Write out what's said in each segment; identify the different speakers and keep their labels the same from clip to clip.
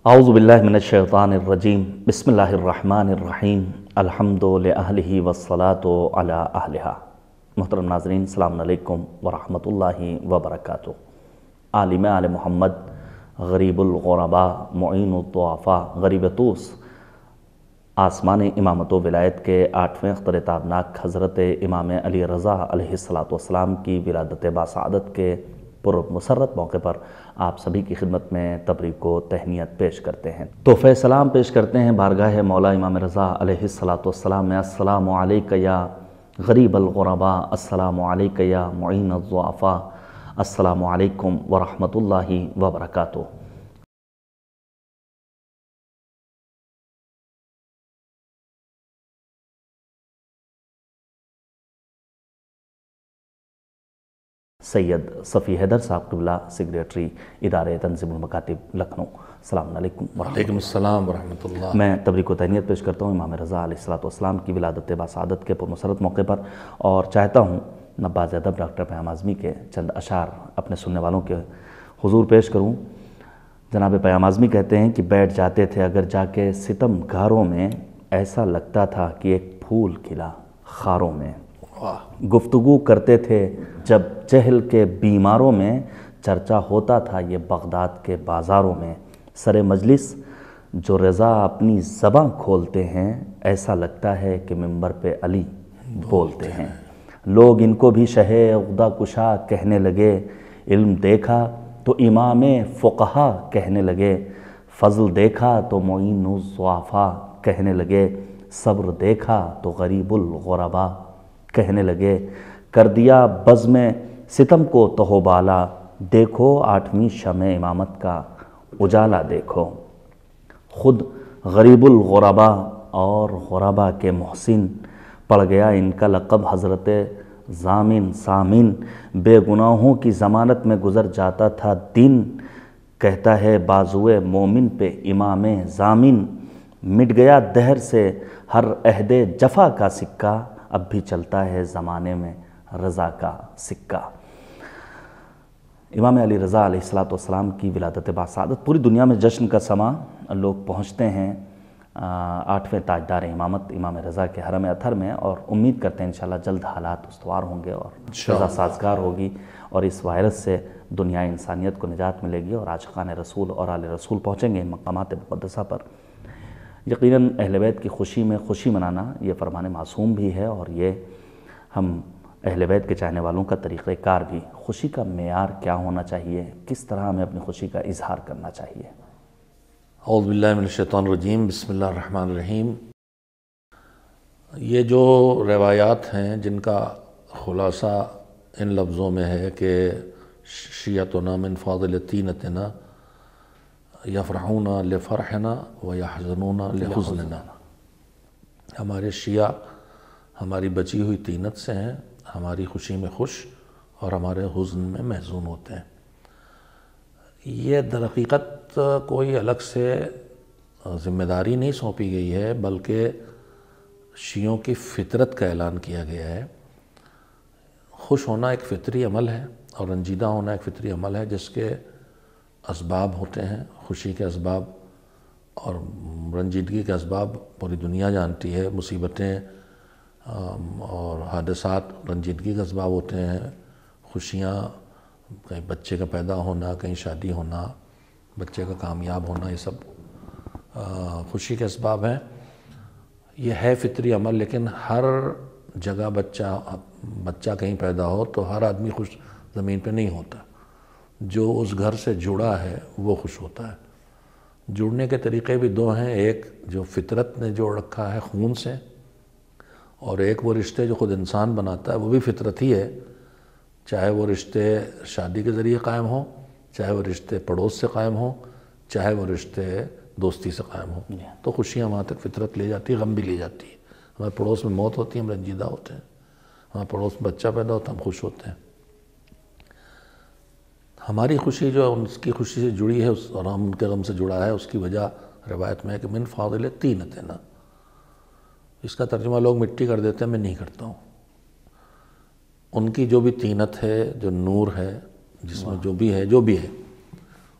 Speaker 1: اعوذ باللہ من الشیطان الرجیم بسم اللہ الرحمن الرحیم الحمد لأہلہ والصلاة علی اہلہا۔ محترم ناظرین، السلام علیکم ورحمۃ اللہ وبرکاتہ۔ عالم آل محمد، غریب الغرباء، معین الضعفاء، غریب طوس، آسمان امامت و ولایت کے 8ویں اختر تابناک حضرت امام علی رضا علیہ السلام کی ولادت باسعادت کے پر مسرت موقع پر آپ سبھی کی خدمت میں تبریک و تہنیت پیش کرتے ہیں، تحفہ سلام پیش کرتے ہیں بارگاہ مولا امام رضا علیہ السلام میں۔ السلام علیک یا غریب الغرباء، السلام علیک یا معین الضعفاء، السلام علیکم ورحمۃ اللہ وبرکاتہ۔ سید صفی حیدر صاحب قبلہ، سیکریٹری ادارہ تنظیم المکاتب، لکھنؤ۔ السلام علیکم
Speaker 2: وعلیکم السلام ورحمۃ اللہ۔
Speaker 1: میں تبریک و تہنیت پیش کرتا ہوں امام رضا علیہ السلام کی ولادت باسعادت کے پرمسرت موقع پر، اور چاہتا ہوں نباز ادب ڈاکٹر پیام اعظمی کے چند اشعار اپنے سننے والوں کے حضور پیش کروں۔ جناب پیام اعظمی کہتے ہیں کہ بیٹھ جاتے تھے اگر جا کے ستم گاروں میں، ایسا لگتا تھا کہ ایک پھول کھلا خاروں میں۔ گفتگو کرتے تھے جب جہل کے بیماروں میں، چرچا ہوتا تھا یہ بغداد کے بازاروں میں۔ سر مجلس جو رضا اپنی زباں کھولتے ہیں، ایسا لگتا ہے کہ منبر پہ علی بولتے ہیں۔ لوگ ان کو بھی شہ عقدہ کشا کہنے لگے، علم دیکھا تو امام فقہا کہنے لگے، فضل دیکھا تو معین الضعفاء کہنے لگے، صبر دیکھا تو غریب الغرباء کہنے لگے، کر دیا بزم ستم کو تہو بالا، دیکھو 8ویں شمع امامت کا اجالا دیکھو۔ خود غریب الغرباء اور غرباء کے محسن، پڑ گیا ان کا لقب حضرت ضامن سامن، بے گناہوں کی ضمانت میں گزر جاتا تھا دن، کہتا ہے بازوئے مومن پہ امام ضامن، مٹ گیا دہر سے ہر عہد جفا کا سکہ، اب بھی چلتا ہے زمانے میں رضا کا سکہ۔ امام علی رضا علیہ السلام کی ولادت باسعادت پوری دنیا میں جشن کا سما، لوگ پہنچتے ہیں 8ویں تاجدار امامت امام رضا کے حرم اطہر میں، اور امید کرتے ہیں انشاءاللہ جلد حالات استوار ہوں گے اور رضا سازگار ہوگی، اور اس وائرس سے دنیا انسانیت کو نجات ملے گی، اور عاشقان رسول اور آل رسول پہنچیں گے ان مقامات مقدسہ پر۔ یقیناً اہل بیت کی خوشی میں خوشی منانا یہ فرمان معصوم بھی ہے، اور یہ ہم اہل بیت کے چاہنے والوں کا طریقہ کار بھی۔ خوشی کا معیار کیا ہونا چاہیے، کس طرح ہمیں اپنی خوشی کا اظہار کرنا چاہیے؟
Speaker 2: اعوذ باللہ من الشیطان الرجیم، بسم اللہ الرحمن الرحیم۔ یہ جو روایات ہیں جن کا خلاصہ ان لفظوں میں ہے کہ شیعتنا من فاضل طینتنا، یفرحون لفرحنا ویحزنون لحزننا، ہمارے شیعہ ہماری بچی ہوئی طینت سے ہیں، ہماری خوشی میں خوش اور ہمارے حزن میں محزون ہوتے ہیں۔ یہ در حقیقت کوئی الگ سے ذمہ داری نہیں سونپی گئی ہے، بلکہ شیعوں کی فطرت کا اعلان کیا گیا ہے۔ خوش ہونا ایک فطری عمل ہے، اور رنجیدہ ہونا ایک فطری عمل ہے، جس کے اسباب ہوتے ہیں، خوشی کے اسباب اور رنجیدگی کے اسباب پوری دنیا جانتی ہے۔ مصیبتیں اور حادثات رنجیدگی کے اسباب ہوتے ہیں، خوشیاں کہیں بچے کا پیدا ہونا، کہیں شادی ہونا، بچے کا کامیاب ہونا، یہ سب خوشی کے اسباب ہیں۔ یہ ہے فطری عمل، لیکن ہر جگہ بچہ کہیں پیدا ہو تو ہر آدمی خوش زمین پہ نہیں ہوتا۔ جو اس گھر سے جڑا ہے وہ خوش ہوتا ہے۔ جڑنے کے طریقے بھی دو ہیں، ایک جو فطرت نے جوڑ رکھا ہے خون سے، اور ایک وہ رشتے جو خود انسان بناتا ہے، وہ بھی فطرت ہی ہے، چاہے وہ رشتے شادی کے ذریعے قائم ہوں چاہے وہ رشتے پڑوس سے قائم ہوں، چاہے وہ رشتے دوستی سے قائم ہوں، تو خوشیاں وہاں تک فطرت لے جاتی ہے، غم بھی لے جاتی ہے۔ ہمارے پڑوس میں موت ہوتی ہے، ہم رنجیدہ ہوتے ہیں، ہمارے پڑوس میں بچہ پیدا ہوتا ہے، ہم خوش ہوتے ہیں۔ ہماری خوشی جو ہے اس کی خوشی سے جڑی ہے اور ہم ان کے غم سے جڑا ہے، اس کی وجہ روایت میں ہے کہ من فاضل طینتنا، اس کا ترجمہ لوگ مٹی کر دیتے ہیں، میں نہیں کرتا ہوں۔ ان کی جو بھی طینت ہے، جو نور ہے، جس میں جو بھی ہے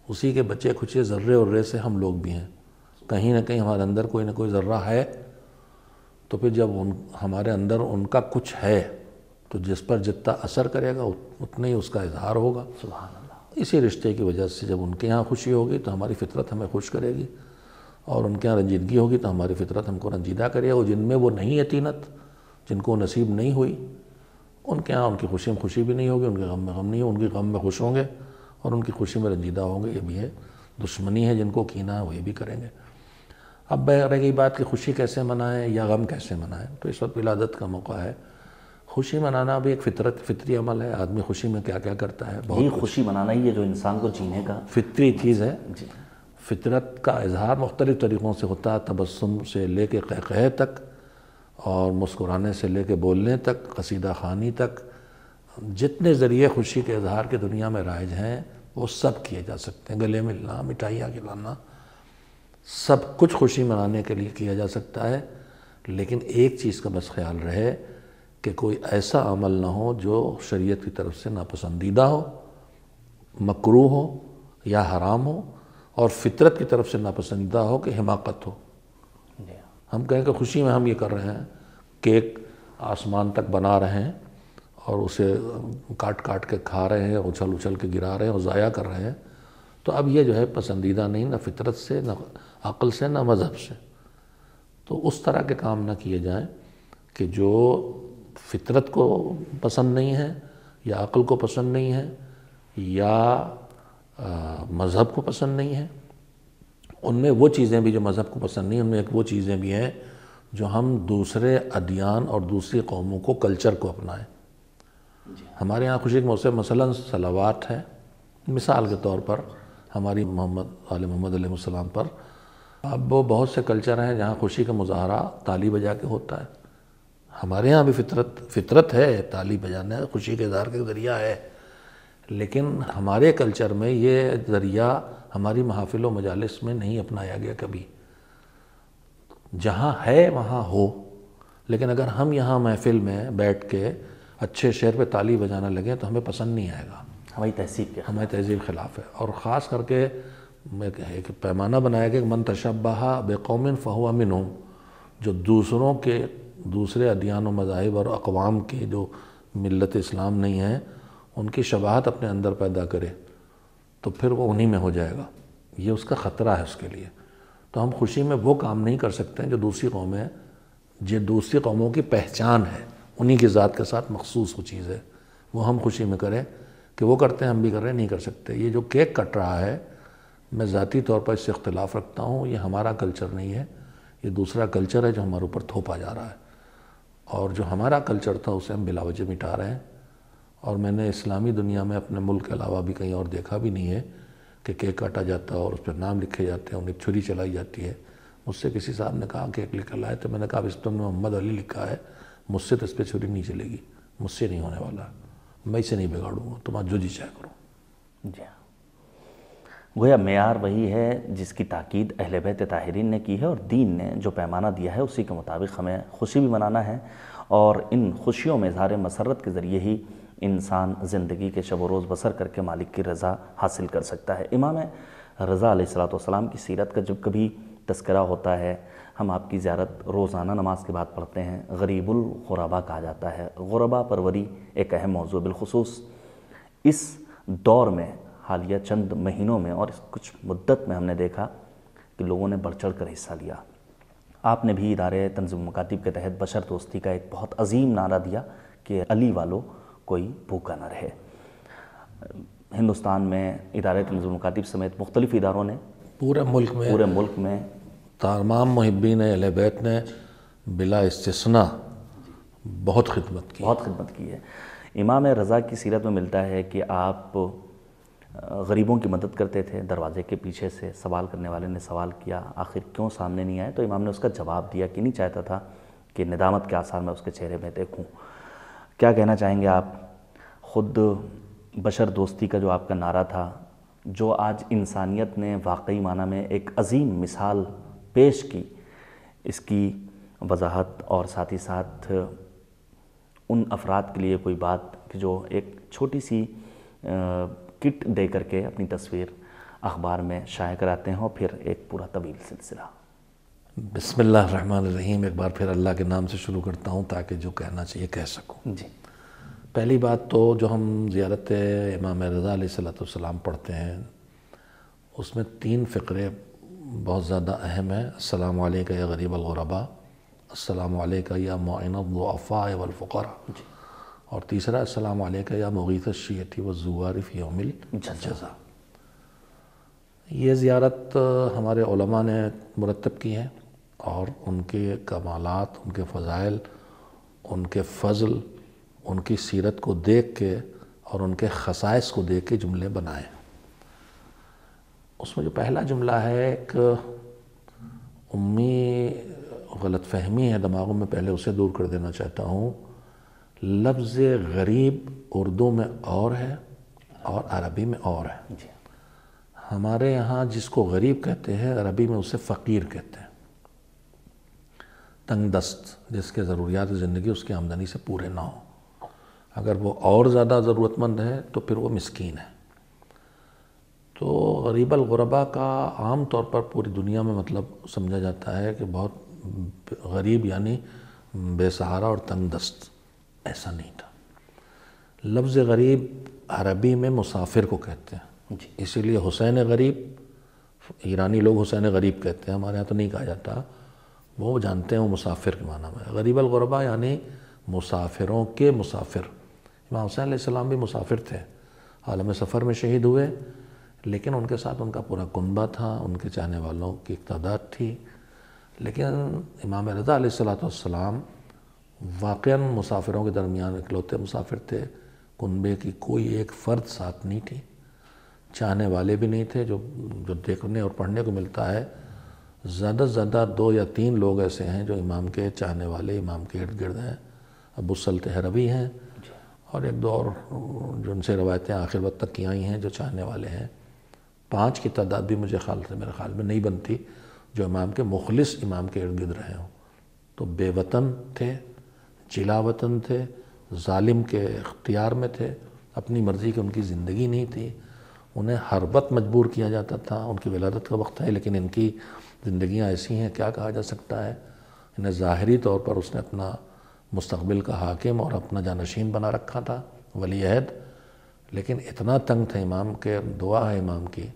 Speaker 2: اسی کے بچے کھچے ذرے ورے سے ہم لوگ بھی ہیں۔ کہیں نہ کہیں ہمارے اندر کوئی نہ کوئی ذرہ ہے، تو پھر جب ہمارے اندر ان کا کچھ ہے تو جس پر جتنا اثر کرے گا اتنا ہی اس کا اظہار ہوگا۔
Speaker 1: سبحان اللہ۔
Speaker 2: اسی رشتے کی وجہ سے جب ان کے یہاں خوشی ہوگی تو ہماری فطرت ہمیں خوش کرے گی، اور ان کے یہاں رنجیدگی ہوگی تو ہماری فطرت ہم کو رنجیدہ کرے گا۔ اور جن میں وہ نہیں ہے طینت، جن کو نصیب نہیں ہوئی، ان کے یہاں ان کی خوشی میں خوشی بھی نہیں ہوگی، ان کے غم میں غم نہیں ہوگا، ان کے غم میں خوش ہوں گے اور ان کی خوشی میں رنجیدہ ہوں گے۔ یہ بھی ہے دشمنی ہے، جن کو کینہ ہے وہ یہ بھی کریں گے۔ اب رہ گئی بات کہ خوشی کیسے منائیں یا غم کیسے منائیں، تو اس وقت ولادت کا موقع ہے۔ خوشی منانا بھی ایک فطری عمل ہے۔ آدمی خوشی میں کیا کیا کرتا ہے،
Speaker 1: یہی خوشی منانا ہی ہے جو انسان کو جینے کا
Speaker 2: فطری چیز ہے۔ فطرت کا اظہار مختلف طریقوں سے ہوتا ہے، تبسم سے لے کے قہقہے تک، اور مسکرانے سے لے کے بولنے تک، قصیدہ خوانی تک، جتنے ذریعے خوشی کے اظہار کے دنیا میں رائج ہیں وہ سب کیے جا سکتے ہیں۔ گلے ملنا، مٹھائیاں کھلانا، سب کچھ خوشی منانے کے لیے کیا جا سکتا ہے، لیکن ایک چیز کا بس خیال رہے کہ کوئی ایسا عمل نہ ہو جو شریعت کی طرف سے ناپسندیدہ ہو، مکروہ ہو یا حرام ہو، اور فطرت کی طرف سے ناپسندیدہ ہو کہ حماقت ہو۔ ہم کہیں کہ خوشی میں ہم یہ کر رہے ہیں، کیک آسمان تک بنا رہے ہیں اور اسے کاٹ کاٹ کے کھا رہے ہیں، اچھل اچھل کے گرا رہے ہیں اور ضائع کر رہے ہیں، تو اب یہ جو ہے پسندیدہ نہیں، نہ فطرت سے، نہ عقل سے، نہ مذہب سے۔ تو اس طرح کے کام نہ کیے جائیں کہ جو فطرت کو پسند نہیں ہے، یا عقل کو پسند نہیں ہے، یا مذہب کو پسند نہیں ہے۔ ان میں وہ چیزیں بھی جو مذہب کو پسند نہیں، ان میں ایک وہ چیزیں بھی ہیں جو ہم دوسرے ادیان اور دوسری قوموں کو، کلچر کو اپنائیں۔ ہمارے یہاں خوشی کے موسم مثلاً صلوات ہے، مثال کے طور پر ہماری آل محمد علیہ السلام پر۔ اب وہ بہت سے کلچر ہیں جہاں خوشی کا مظاہرہ تالی بجا کے ہوتا ہے۔ ہمارے یہاں بھی فطرت ہے، تالی بجانا خوشی کے اظہار کا ذریعہ ہے، لیکن ہمارے کلچر میں یہ ذریعہ ہماری محافل و مجالس میں نہیں اپنایا گیا کبھی۔ جہاں ہے وہاں ہو، لیکن اگر ہم یہاں محفل میں بیٹھ کے اچھے شعر پہ تالی بجانا لگیں تو ہمیں پسند نہیں آئے گا،
Speaker 1: ہماری تہذیب کے
Speaker 2: ہماری تہذیب خلاف ہے۔ اور خاص کر کے ایک پیمانہ بنایا گیا کہ من تشبہ بقوم فہو منہم، جو دوسرے ادیان و مذاہب اور اقوام کی جو ملت اسلام نہیں ہے ان کی شباہت اپنے اندر پیدا کرے تو پھر وہ انہی میں ہو جائے گا۔ یہ اس کا خطرہ ہے اس کے لیے۔ تو ہم خوشی میں وہ کام نہیں کر سکتے ہیں جو دوسری قومیں، جو دوسری قوموں کی پہچان ہے، انہی کی ذات کے ساتھ مخصوص وہ چیز ہے، وہ ہم خوشی میں کریں کہ وہ کرتے ہیں ہم بھی کر رہے ہیں، نہیں کر سکتے۔ یہ جو کیک کٹ رہا ہے، میں ذاتی طور پر اس سے اختلاف رکھتا ہوں، یہ ہمارا کلچر نہیں ہے، یہ دوسرا کلچر ہے جو ہمارے اوپر تھوپا جا رہا ہے، اور جو ہمارا کلچر تھا اسے ہم بلا وجہ مٹا رہے ہیں۔ اور میں نے اسلامی دنیا میں اپنے ملک کے علاوہ بھی کہیں اور دیکھا بھی نہیں ہے کہ کیک کاٹا جاتا ہے اور اس پہ نام لکھے جاتے ہیں، انہیں چھری چلائی جاتی ہے۔ مجھ سے کسی صاحب نے کہا کیک لکھ کر لائے، تو میں نے کہا اس پر محمد علی لکھا ہے، مجھ سے تو اس پہ چھری نہیں چلے گی، مجھ سے نہیں ہونے والا، میں اسے نہیں بگاڑوں گا، تم جو جی چاہے کرو۔
Speaker 1: جی ہاں، گویا معیار وہی ہے جس کی تاکید اہل بیت طاہرین نے کی ہے، اور دین نے جو پیمانہ دیا ہے اسی کے مطابق ہمیں خوشی بھی منانا ہے، اور ان خوشیوں میں اظہار مسرت کے ذریعے ہی انسان زندگی کے شب و روز بسر کر کے مالک کی رضا حاصل کر سکتا ہے۔ امام رضا علیہ السلام کی سیرت کا جب کبھی تذکرہ ہوتا ہے، ہم آپ کی زیارت روزانہ نماز کے بعد پڑھتے ہیں۔ غریب الغربا کہا جاتا ہے، غربا پروری ایک اہم موضوع، بالخصوص اس دور میں، حالیہ چند مہینوں میں اور اس کچھ مدت میں ہم نے دیکھا کہ لوگوں نے بڑھ چڑھ کر حصہ لیا۔ آپ نے بھی ادارے تنظیم مکاتب کے تحت بشر دوستی کا ایک بہت عظیم نعرہ دیا کہ علی والو کوئی بھوکا نہ رہے۔ ہندوستان میں ادارے تنظیم مکاتب سمیت مختلف اداروں نے
Speaker 2: پورے ملک میں تمام محبین اہل بیت نے بلا استثناء بہت خدمت کی
Speaker 1: ہے۔ امام رضا کی سیرت میں ملتا ہے کہ آپ غریبوں کی مدد کرتے تھے. دروازے کے پیچھے سے سوال کرنے والے نے سوال کیا آخر کیوں سامنے نہیں آئے, تو امام نے اس کا جواب دیا کہ نہیں چاہتا تھا کہ ندامت کے آثار میں اس کے چہرے میں دیکھوں. کیا کہنا چاہیں گے آپ؟ خود بشر دوستی کا جو آپ کا نعرہ تھا, جو آج انسانیت نے واقعی معنی میں ایک عظیم مثال پیش کی, اس کی وضاحت اور ساتھ ہی ساتھ ان افراد کے لیے کوئی بات کہ جو ایک چھوٹی سی کٹ دے کر کے اپنی تصویر اخبار میں شائع کراتے ہیں, اور پھر ایک پورا طویل سلسلہ.
Speaker 2: بسم اللہ الرحمن الرحیم. ایک بار پھر اللہ کے نام سے شروع کرتا ہوں تاکہ جو کہنا چاہیے کہہ سکوں.
Speaker 1: جی.
Speaker 2: پہلی بات تو جو ہم زیارت امام رضا علیہ السلام پڑھتے ہیں اس میں 3 فقرے بہت زیادہ اہم ہیں. السلام علیکہ یا غریب الغرباء, السلام علیکہ یا معین الضعفاء والفقراء, اور تیسرا السلام علیکہ یا مغیث الشیعۃ والزوار فی یوم الجزا. یہ زیارت ہمارے علماء نے مرتب کی ہے, اور ان کے کمالات, ان کے فضائل, ان کے فضل, ان کی سیرت کو دیکھ کے اور ان کے خصائص کو دیکھ کے جملے بنائے. اس میں جو پہلا جملہ ہے ایک امی غلط فہمی ہے دماغوں میں, پہلے اسے دور کر دینا چاہتا ہوں. لفظ غریب اردو میں اور ہے اور عربی میں اور ہے. ہمارے یہاں جس کو غریب کہتے ہیں عربی میں اسے فقیر کہتے ہیں. تنگ دست, جس کے ضروریات زندگی اس کی آمدنی سے پورے نہ ہوں. اگر وہ اور زیادہ ضرورت مند ہے تو پھر وہ مسکین ہے. تو غریب الغرباء کا عام طور پر پوری دنیا میں مطلب سمجھا جاتا ہے کہ بہت غریب یعنی بے سہارا اور تنگ دست. ایسا نہیں تھا. لفظ غریب عربی میں مسافر کو کہتے ہیں. اسی لیے حسین غریب, ایرانی لوگ حسین غریب کہتے ہیں, ہمارے یہاں تو نہیں کہا جاتا, وہ جانتے ہیں وہ مسافر کے معنی میں. غریب الغرباء یعنی مسافروں کے مسافر. امام حسین علیہ السلام بھی مسافر تھے, عالم سفر میں شہید ہوئے, لیکن ان کے ساتھ ان کا پورا کنبہ تھا, ان کے چاہنے والوں کی ایک تعداد تھی. لیکن امام رضا علیہ السلام واقعاً مسافروں کے درمیان اکلوتے مسافر تھے. کنبے کی کوئی ایک فرد ساتھ نہیں تھی, چاہنے والے بھی نہیں تھے. جو دیکھنے اور پڑھنے کو ملتا ہے زیادہ سے زیادہ 2 یا 3 لوگ ایسے ہیں جو امام کے چاہنے والے, امام کے ارد گرد ہیں. ابو سلط ہروی ہیں, اور 1-2 اور جو ان سے روایتیں آخر وقت تک کی آئی ہیں جو چاہنے والے ہیں. 5 کی تعداد بھی میرے خیال میں نہیں بنتی جو امام کے مخلص امام کے ارد گرد رہے ہوں. تو بے وطن تھے, جلا وطن تھے, ظالم کے اختیار میں تھے, اپنی مرضی کی ان کی زندگی نہیں تھی. انہیں ہر وقت مجبور کیا جاتا تھا. ان کی ولادت کا وقت ہے لیکن ان کی زندگیاں ایسی ہیں, کیا کہا جا سکتا ہے. انہیں ظاہری طور پر اس نے اپنا مستقبل کا حاکم اور اپنا جانشین بنا رکھا تھا, ولی عہد, لیکن اتنا تنگ تھا امام کے. دعا ہے امام کی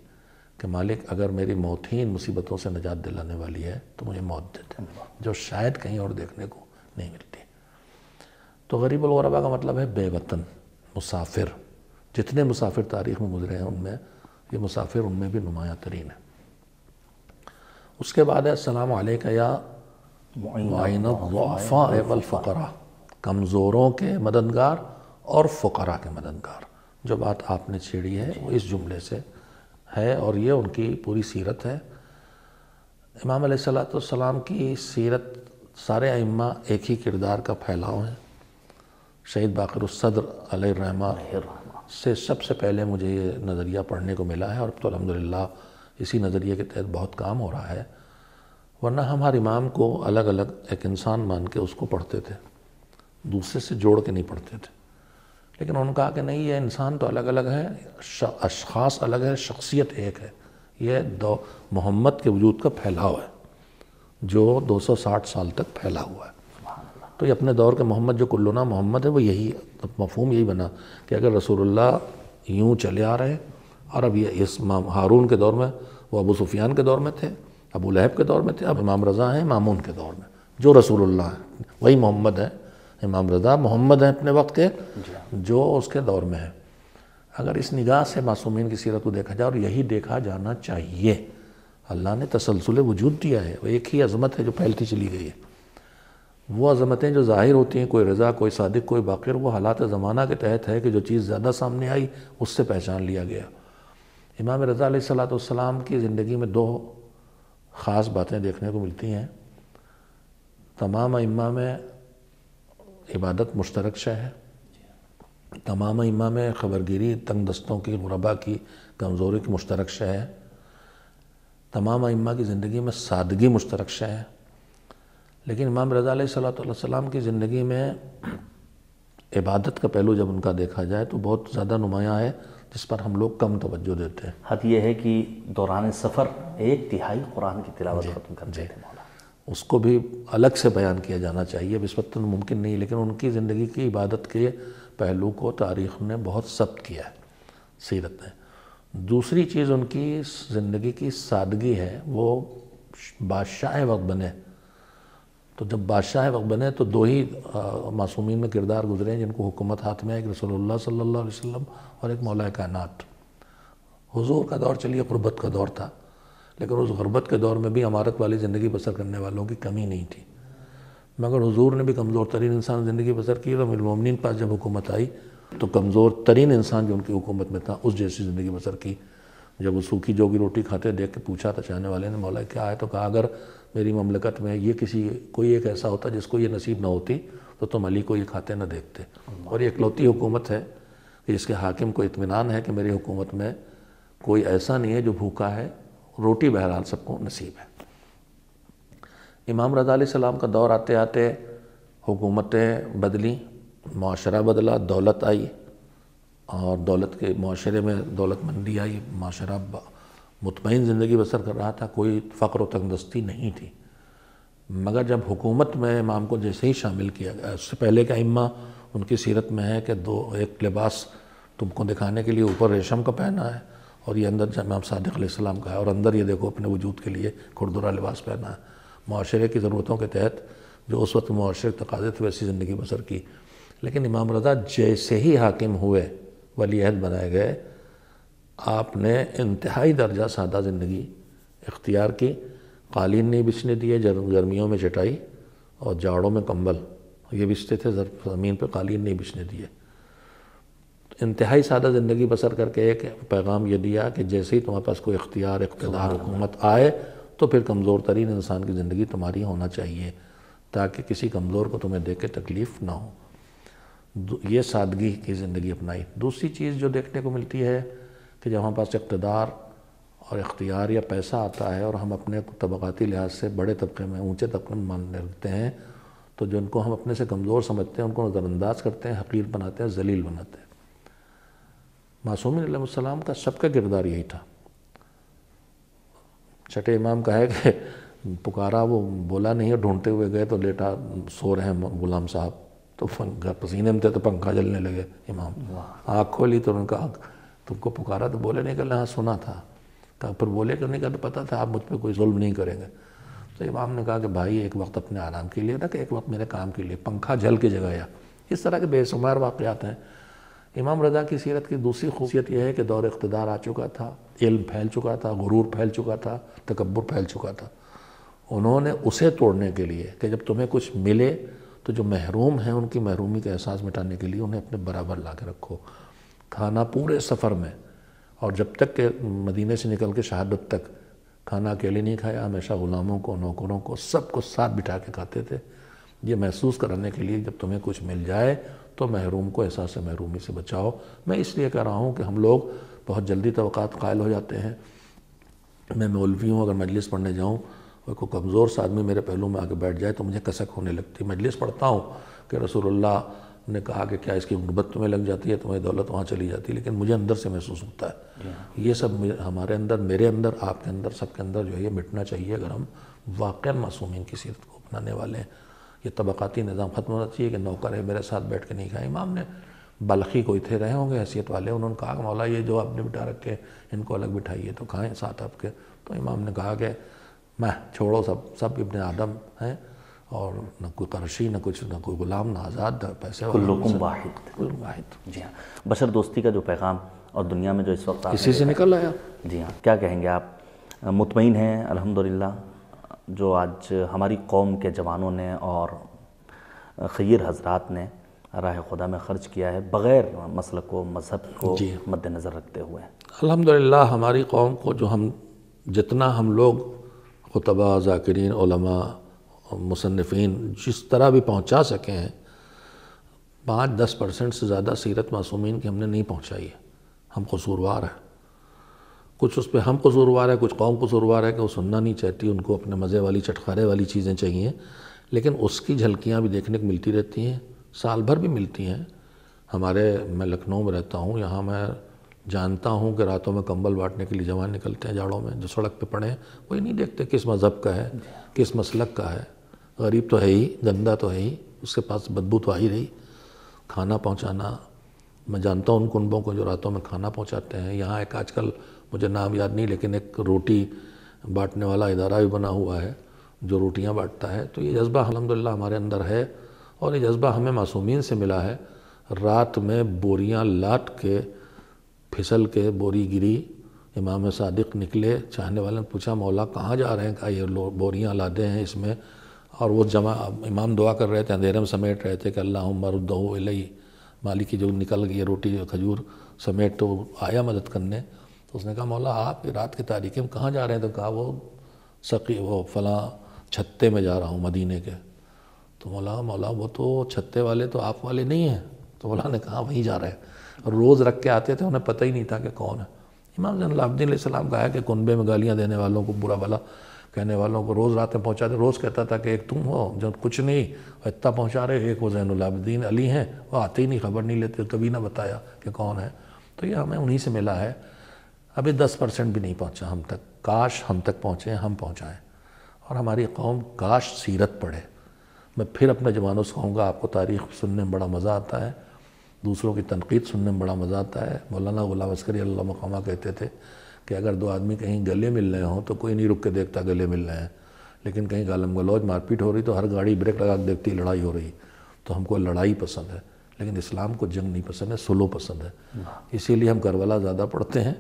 Speaker 2: کہ مالک اگر میری موت ہی ان مصیبتوں سے نجات دلانے والی ہے تو مجھے موت دے دے, جو شاید کہیں اور دیکھنے کو نہیں ملتی. تو غریب الغرباء کا مطلب ہے بے وطن, مسافر. جتنے مسافر تاریخ میں گزرے ہیں ان میں یہ مسافر ان میں بھی نمایاں ترین ہے. اس کے بعد ہے السلام علیکہ یا معین الضعفاء والفقراء, کمزوروں کے مددگار اور فقراء کے مددگار. جو بات آپ نے چھیڑی ہے وہ اس جملے سے ہے, اور یہ ان کی پوری سیرت ہے. امام علیہ السلام کی سیرت سارے ائمہ ایک ہی کردار کا پھیلاؤ ہے. شہید باقر الصدر علیہ الرحمہ سے سب سے پہلے مجھے یہ نظریہ پڑھنے کو ملا ہے, اور اب تو الحمدللہ اسی نظریے کے تحت بہت کام ہو رہا ہے. ورنہ ہم ہر امام کو الگ الگ ایک انسان مان کے اس کو پڑھتے تھے, دوسرے سے جوڑ کے نہیں پڑھتے تھے. لیکن انہوں نے کہا کہ نہیں, یہ انسان تو الگ الگ ہے, اشخاص الگ ہے, شخصیت ایک ہے. یہ محمد کے وجود کا پھیلاؤ ہے جو 260 سال تک پھیلا ہوا ہے. تو یہ اپنے دور کے محمد جو کلنا محمد ہے, وہ یہی مفہوم یہی بنا کہ اگر رسول اللہ یوں چلے آ رہے, اور اب یہ اس ہارون کے دور میں, وہ ابو سفیان کے دور میں تھے, ابو لہب کے دور میں تھے, اب امام رضا ہیں مامون کے دور میں, جو رسول اللہ ہیں وہی محمد ہیں. امام رضا محمد ہیں اپنے وقت کے جو اس کے دور میں ہے. اگر اس نگاہ سے معصومین کی سیرت کو دیکھا جائے, اور یہی دیکھا جانا چاہیے. اللہ نے تسلسل وجود دیا ہے, وہ ایک ہی عظمت ہے جو پھیلتی چلی گئی ہے. وہ عظمتیں جو ظاہر ہوتی ہیں, کوئی رضا, کوئی صادق, کوئی باقر, وہ حالات زمانہ کے تحت ہے کہ جو چیز زیادہ سامنے آئی اس سے پہچان لیا گیا. امام رضا علیہ السلام کی زندگی میں دو خاص باتیں دیکھنے کو ملتی ہیں۔ تمام ائمہ میں عبادت مشترک شے ہے، تمام ائمہ میں خبرگیری تنگ دستوں کی، غربا کی، کمزوری کی مشترک شے ہے، تمام ائمہ کی زندگی میں سادگی مشترک شے ہے، لیکن امام رضا علیہ السلام کی زندگی میں عبادت کا پہلو جب ان کا دیکھا جائے تو بہت زیادہ نمایاں ہے، جس پر ہم لوگ کم توجہ دیتے ہیں۔
Speaker 1: حد یہ ہے کہ دوران سفر 1/3 قرآن کی تلاوت ختم کرتے تھے مولا۔
Speaker 2: اس کو بھی الگ سے بیان کیا جانا چاہیے، اب اس وقت ممکن نہیں، لیکن ان کی زندگی کی عبادت کے پہلو کو تاریخ نے بہت ضبط کیا ہے، سیرت نے۔ دوسری چیز ان کی زندگی کی سادگی ہے، وہ بادشاہ وقت بنے تو جب بادشاہ وقت بنے تو دو ہی معصومین میں کردار گزرے ہیں جن کو حکومت ہاتھ میں ہے، ایک رسول اللہ صلی اللہ علیہ وسلم اور ایک مولا کائنات۔ حضور کا دور چلیے غربت کا دور تھا، لیکن اس غربت کے دور میں بھی امارت والی زندگی بسر کرنے والوں کی کمی نہیں تھی، مگر حضور نے بھی کمزور ترین انسان زندگی بسر کی، اور امیر المومنین پاس جب حکومت آئی تو کمزور ترین انسان جو ان کی حکومت میں تھا اس جیسی زندگی بسر کی۔ جب وہ سوکھی جوگی روٹی کھاتے دیکھ کے پوچھا تھا چاہنے والے نے مولا کیا ہے، تو کہا اگر میری مملکت میں یہ کوئی ایک ایسا ہوتا جس کو یہ نصیب نہ ہوتی تو تم علی کو یہ کھاتے نہ دیکھتے، اور یہ اکلوتی حکومت ہے کہ جس کے حاکم کو اطمینان ہے کہ میری حکومت میں کوئی ایسا نہیں ہے جو بھوکا ہے، روٹی بہرحال سب کو نصیب ہے۔ امام رضا علیہ السلام کا دور آتے آتے حکومتیں بدلی، معاشرہ بدلا، دولت آئی، اور دولت کے معاشرے میں دولت مندی آئی، معاشرہ مطمئن زندگی بسر کر رہا تھا، کوئی فقر و تنگدستی نہیں تھی۔ مگر جب حکومت میں امام کو جیسے ہی شامل کیا گیا، اس سے پہلے کہ ائمہ ان کی سیرت میں ہے کہ ایک لباس تم کو دکھانے کے لیے اوپر ریشم کا پہنا ہے اور یہ اندر امام صادق علیہ السلام کا ہے، اور اندر یہ دیکھو اپنے وجود کے لیے کھردرا لباس پہنا ہے، معاشرے کی ضرورتوں کے تحت جو اس وقت معاشرے تقاضے تھے ویسی زندگی بسر کی۔ لیکن امام رضا جیسے ہی حاکم ہوئے، ولی عہد بنائے گئے، آپ نے انتہائی درجہ سادہ زندگی اختیار کی، قالین نہیں بچھنے دیے، گرمیوں میں چٹائی اور جاڑوں میں کمبل یہ بچھتے تھے، زمین پہ قالین نہیں بچھنے دیے۔ انتہائی سادہ زندگی بسر کر کے ایک پیغام یہ دیا کہ جیسے ہی تمہارے پاس کوئی اختیار، اقتدار، حکومت آئے تو پھر کمزور ترین انسان کی زندگی تمہاری ہونا چاہیے تاکہ کسی کمزور کو تمہیں دیکھ کے تکلیف نہ ہو۔ یہ سادگی کی زندگی اپنائی۔ دوسری چیز جو دیکھنے کو ملتی ہے کہ جب ہمارے پاس اقتدار اور اختیار یا پیسہ آتا ہے اور ہم اپنے طبقاتی لحاظ سے بڑے طبقے میں، اونچے طبقے میں ماننے لگتے ہیں، تو جن کو ہم اپنے سے کمزور سمجھتے ہیں ان کو نظر انداز کرتے ہیں، حقیر بناتے ہیں، ذلیل بناتے ہیں۔ معصومین علیہ السلام کا سب کا کردار یہی تھا۔ چھٹے امام کا ہے کہ پکارا، وہ بولا نہیں ہے، ڈھونڈتے ہوئے گئے تو لیٹا سو رہے ہیں غلام صاحب، تو پسینے میں تھے تو پنکھا جلنے لگے امام، آنکھ کھولی تو انہوں نے کہا تم کو پکارا تو بولے نہیں کہ ہاں سنا تھا، کہا پھر بولے کرنے کا تو پتہ تھا آپ مجھ پہ کوئی ظلم نہیں کریں گے۔ تو امام نے کہا کہ بھائی ایک وقت اپنے آرام کے لیے تھا کہ ایک وقت میرے کام کے لیے، پنکھا جل کے جگایا۔ اس طرح کے بے شمار واقعات ہیں۔ امام رضا کی سیرت کی دوسری خوبصورت یہ ہے کہ دور اقتدار آ چکا تھا، علم پھیل چکا تھا، غرور پھیل چکا تھا، تکبر پھیل چکا تھا۔ انہوں نے اسے توڑنے کے لیے کہ جب تمہیں کچھ ملے تو جو محروم ہیں ان کی محرومی کا احساس مٹانے کے لیے انہیں اپنے برابر لا کے رکھو۔ کھانا پورے سفر میں، اور جب تک کہ مدینے سے نکل کے شہادت تک کھانا اکیلے نہیں کھایا، ہمیشہ غلاموں کو، نوکروں کو، سب کو ساتھ بٹھا کے کھاتے تھے، یہ محسوس کرانے کے لیے جب تمہیں کچھ مل جائے تو محروم کو احساس محرومی سے بچاؤ۔ میں اس لیے کہہ رہا ہوں کہ ہم لوگ بہت جلدی توقعات قائل ہو جاتے ہیں۔ میں مولوی ہوں، اگر مجلس پڑھنے جاؤں اور کوئی کمزور سا آدمی میرے پہلو میں آ کے بیٹھ جائے تو مجھے کسک ہونے لگتی۔ مجلس پڑھتا ہوں کہ رسول اللہ نے کہا کہ کیا اس کی غربت تمہیں لگ جاتی ہے، تمہیں دولت وہاں چلی جاتی ہے، لیکن مجھے اندر سے محسوس ہوتا ہے۔ یہ سب ہمارے اندر، میرے اندر، آپ کے اندر، سب کے اندر جو ہے یہ مٹنا چاہیے اگر ہم واقعاً معصومین کی سیرت کو اپنانے والے ہیں۔ یہ طبقاتی نظام ختم ہونا چاہیے کہ نوکر ہے میرے ساتھ بیٹھ کے نہیں کھائے۔ امام نے بلخی کوئی تھے رہے ہوں گے حیثیت والے، انہوں نے کہا کہ مولا یہ جو آپ نے بٹھا رکھے ان کو الگ بٹھائیے تو کھائیں ساتھ آپ کے۔ تو امام نے کہا کہ میں چھوڑو، سب ابن آدم ہیں، اور نہ کوئی قرشی، نہ کچھ، نہ کوئی غلام، نہ آزاد، پیسے
Speaker 1: کلکم واحد۔
Speaker 2: کلکم واحد۔
Speaker 1: جی ہاں، بشر دوستی کا جو پیغام اور دنیا میں جو اس وقت
Speaker 2: اسی سے نکل آیا۔
Speaker 1: جی ہاں، کیا کہیں گے آپ؟ مطمئن ہیں الحمدللہ جو آج ہماری قوم کے جوانوں نے اور خیر حضرات نے راہ خدا میں خرچ کیا ہے بغیر مسلک و مذہب کو مد نظر رکھتے ہوئے؟
Speaker 2: الحمدللہ ہماری قوم کو جو جتنا ہم لوگ خطباء، ذاکرین، علماء، مصنفین جس طرح بھی پہنچا سکے ہیں، 5-10% سے زیادہ سیرت معصومین کی ہم نے نہیں پہنچائی ہے۔ ہم قصوروار ہیں، کچھ اس پہ ہم قصوروار ہیں، کچھ قوم قصوروار ہے کہ وہ سننا نہیں چاہتی، ان کو اپنے مزے والی چٹخارے والی چیزیں چاہیے، لیکن اس کی جھلکیاں بھی دیکھنے کو ملتی رہتی ہیں، سال بھر بھی ملتی ہیں۔ میں لکھنؤ میں رہتا ہوں، یہاں میں جانتا ہوں کہ راتوں میں کمبل بانٹنے کے لیے جوان نکلتے ہیں جاڑوں میں، جو سڑک پہ پڑے ہیں وہی نہیں دیکھتے کس مذہب کا ہے، کس مسلک کا ہے، غریب تو ہے ہی، گندہ تو ہے ہی، اس کے پاس بدبو تو آ ہی رہی۔ کھانا پہنچانا، میں جانتا ہوں ان کنبوں کو جو راتوں میں کھانا پہنچاتے ہیں۔ یہاں ایک آج کل مجھے نام یاد نہیں، لیکن ایک روٹی بانٹنے والا ادارہ بھی بنا ہوا ہے جو روٹیاں بانٹتا ہے۔ تو یہ جذبہ الحمدللہ ہمارے اندر ہے، اور یہ جذبہ ہمیں معصومین سے ملا ہے۔ رات میں بوریاں لاد کے، پھسل کے بوری گری، امام صادق نکلے، چاہنے والے نے پوچھا مولا کہاں جا رہے ہیں؟ کہا یہ بوریاں لادے ہیں اس میں، اور وہ امام دعا کر رہے تھے، اندھیرے میں سمیٹ رہے تھے کہ اللہم ردہ الی، مالک کی جو نکل گئی روٹی کھجور سمیٹ، تو آیا مدد کرنے۔ تو اس نے کہا مولا آپ رات کی تاریکی میں کہاں جا رہے ہیں؟ تو کہا وہ فلاں چھتے میں جا رہا ہوں مدینے کے۔ تو مولا وہ تو چھتے والے تو آپ والے نہیں ہیں۔ تو مولا نے کہا وہیں جا رہے ہیں، اور روز رکھ کے آتے تھے، انہیں پتہ ہی نہیں تھا کہ کون ہے۔ امام زین العابدین علیہ السلام کہا ہے کہ کنبے میں گالیاں دینے والوں کو، برا بھلا کہنے والوں کو روز رات میں پہنچاتے، روز کہتا تھا کہ ایک تم ہو جو کچھ نہیں اتنا پہنچا رہے، ایک وہ زین العابدین علی ہیں، وہ آتے ہی نہیں، خبر نہیں لیتے، کبھی نہ بتایا کہ کون ہے۔ تو یہ ہمیں انہی سے ملا ہے۔ ابھی 10% بھی نہیں پہنچا ہم تک، کاش ہم تک پہنچے، ہم پہنچائیں، اور ہماری قوم کاش سیرت پڑھے۔ میں پھر اپنے جوانوں سے کہوں گا، آپ کو تاریخ سننے میں بڑا مزہ آتا ہے، دوسروں کی تنقید سننے میں بڑا مزہ آتا ہے۔ مولانا غلام عسکری اللہ مقامہ کہتے تھے کہ اگر دو آدمی کہیں گلے مل رہے ہوں تو کوئی نہیں رک کے دیکھتا گلے مل رہے ہیں، لیکن کہیں گالم گلوچ مار پیٹ ہو رہی تو ہر گاڑی بریک لگا کے دیکھتی لڑائی ہو رہی۔ تو ہم کو لڑائی پسند ہے، لیکن اسلام کو جنگ نہیں پسند ہے، سلو پسند ہے۔ اسی لیے ہم کربلا زیادہ پڑھتے ہیں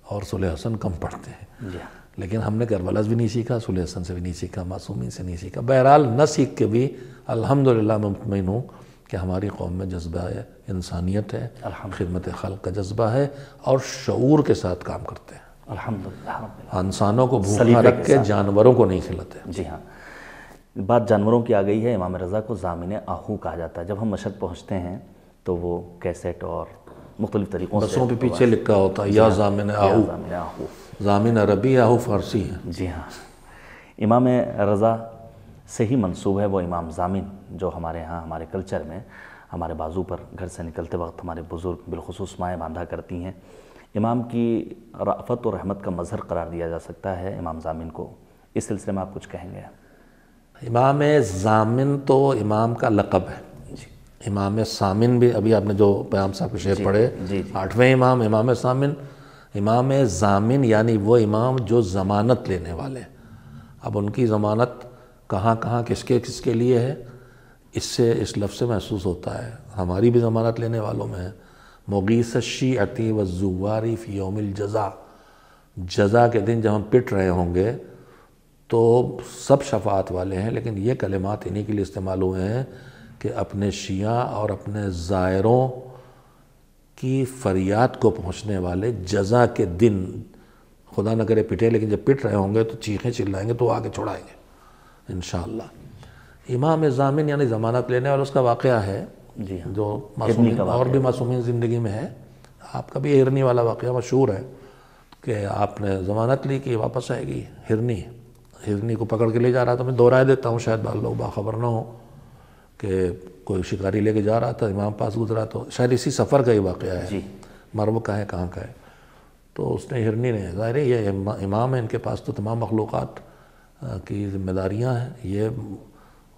Speaker 2: اور صلح حسن کم پڑھتے ہیں، لیکن ہم نے کربلا بھی نہیں سیکھا، صلح حسن سے بھی نہیں سیکھا، معصومین سے نہیں سیکھا۔ بہرحال نہ سیکھ کے بھی الحمدللہ میں مطمئن ہوں کہ ہماری قوم میں جذبہ ہے، انسانیت ہے، خدمت خلق کا جذبہ ہے، اور شعور کے ساتھ کام کرتے ہیں۔
Speaker 1: الحمدللہ
Speaker 2: انسانوں کو بھوکا رکھ کے جانوروں کو نہیں کھلاتے۔
Speaker 1: جی ہاں، بات جانوروں کی آ گئی ہے۔ امام رضا کو ضامن آہو کہا جاتا ہے۔ جب ہم مشہد پہنچتے ہیں تو وہ کیسٹ اور مختلف طریقوں سے
Speaker 2: بسوں پہ پیچھے لکھا ہوتا ہے یا ضامن آہو، ضامن عربی، آہو فارسی ہے۔
Speaker 1: جی ہاں، امام رضا سے ہی منسوب ہے وہ امام ضامن جو ہمارے ہاں ہمارے کلچر میں ہمارے بازو پر گھر سے نکلتے وقت ہمارے بزرگ بالخصوص مائیں باندھا کرتی ہیں۔ امام کی رأفت و رحمت کا مظہر قرار دیا جا سکتا ہے امام ضامن کو، اس سلسلے میں آپ کچھ کہیں گے؟
Speaker 2: امام ضامن تو امام کا لقب ہے۔ امام سامن بھی، ابھی آپ نے جو پیام صاحب کے شعر پڑھے، 8ویں امام امام سامن۔ امام ضامن یعنی وہ امام جو ضمانت لینے والے ہیں۔ اب ان کی ضمانت کہاں کہاں کس کے لیے ہے، اس لفظ سے محسوس ہوتا ہے ہماری بھی ضمانت لینے والوں میں ہے۔ مغیث الشیعۃ والزوار فی یوم الجزا، جزا کے دن جب ہم پٹ رہے ہوں گے تو سب شفاعت والے ہیں، لیکن یہ کلمات انہی کے لیے استعمال ہوئے ہیں کہ اپنے شیعہ اور اپنے زائروں کی فریاد کو پہنچنے والے جزا کے دن، خدا نہ کرے پٹے، لیکن جب پٹ رہے ہوں گے تو چیخیں چلائیں گے تو آگے چھڑائیں گے انشاءاللہ۔ امام ضامن یعنی ضمانت لینے والا، اس کا واقعہ ہے جو معصومین اور بھی معصومین زندگی میں ہے۔ آپ کا بھی ہرنی والا واقعہ مشہور ہے کہ آپ نے ضمانت لی کہ واپس آئے گی۔ ہرنی کو پکڑ کے لے جا رہا تھا، میں دہرائے دیتا ہوں شاید بعض لوگ باخبر نہ ہوں، کہ کوئی شکاری لے کے جا رہا تھا، امام پاس گزرا، تو شاید اسی سفر کا ہی واقعہ ہے، مرو کا ہے کہاں کا ہے۔ تو اس نے ہرنی نے، ظاہر ہے یہ امام ہے، ان کے پاس تو تمام مخلوقات کی ذمہ داریاں ہیں، یہ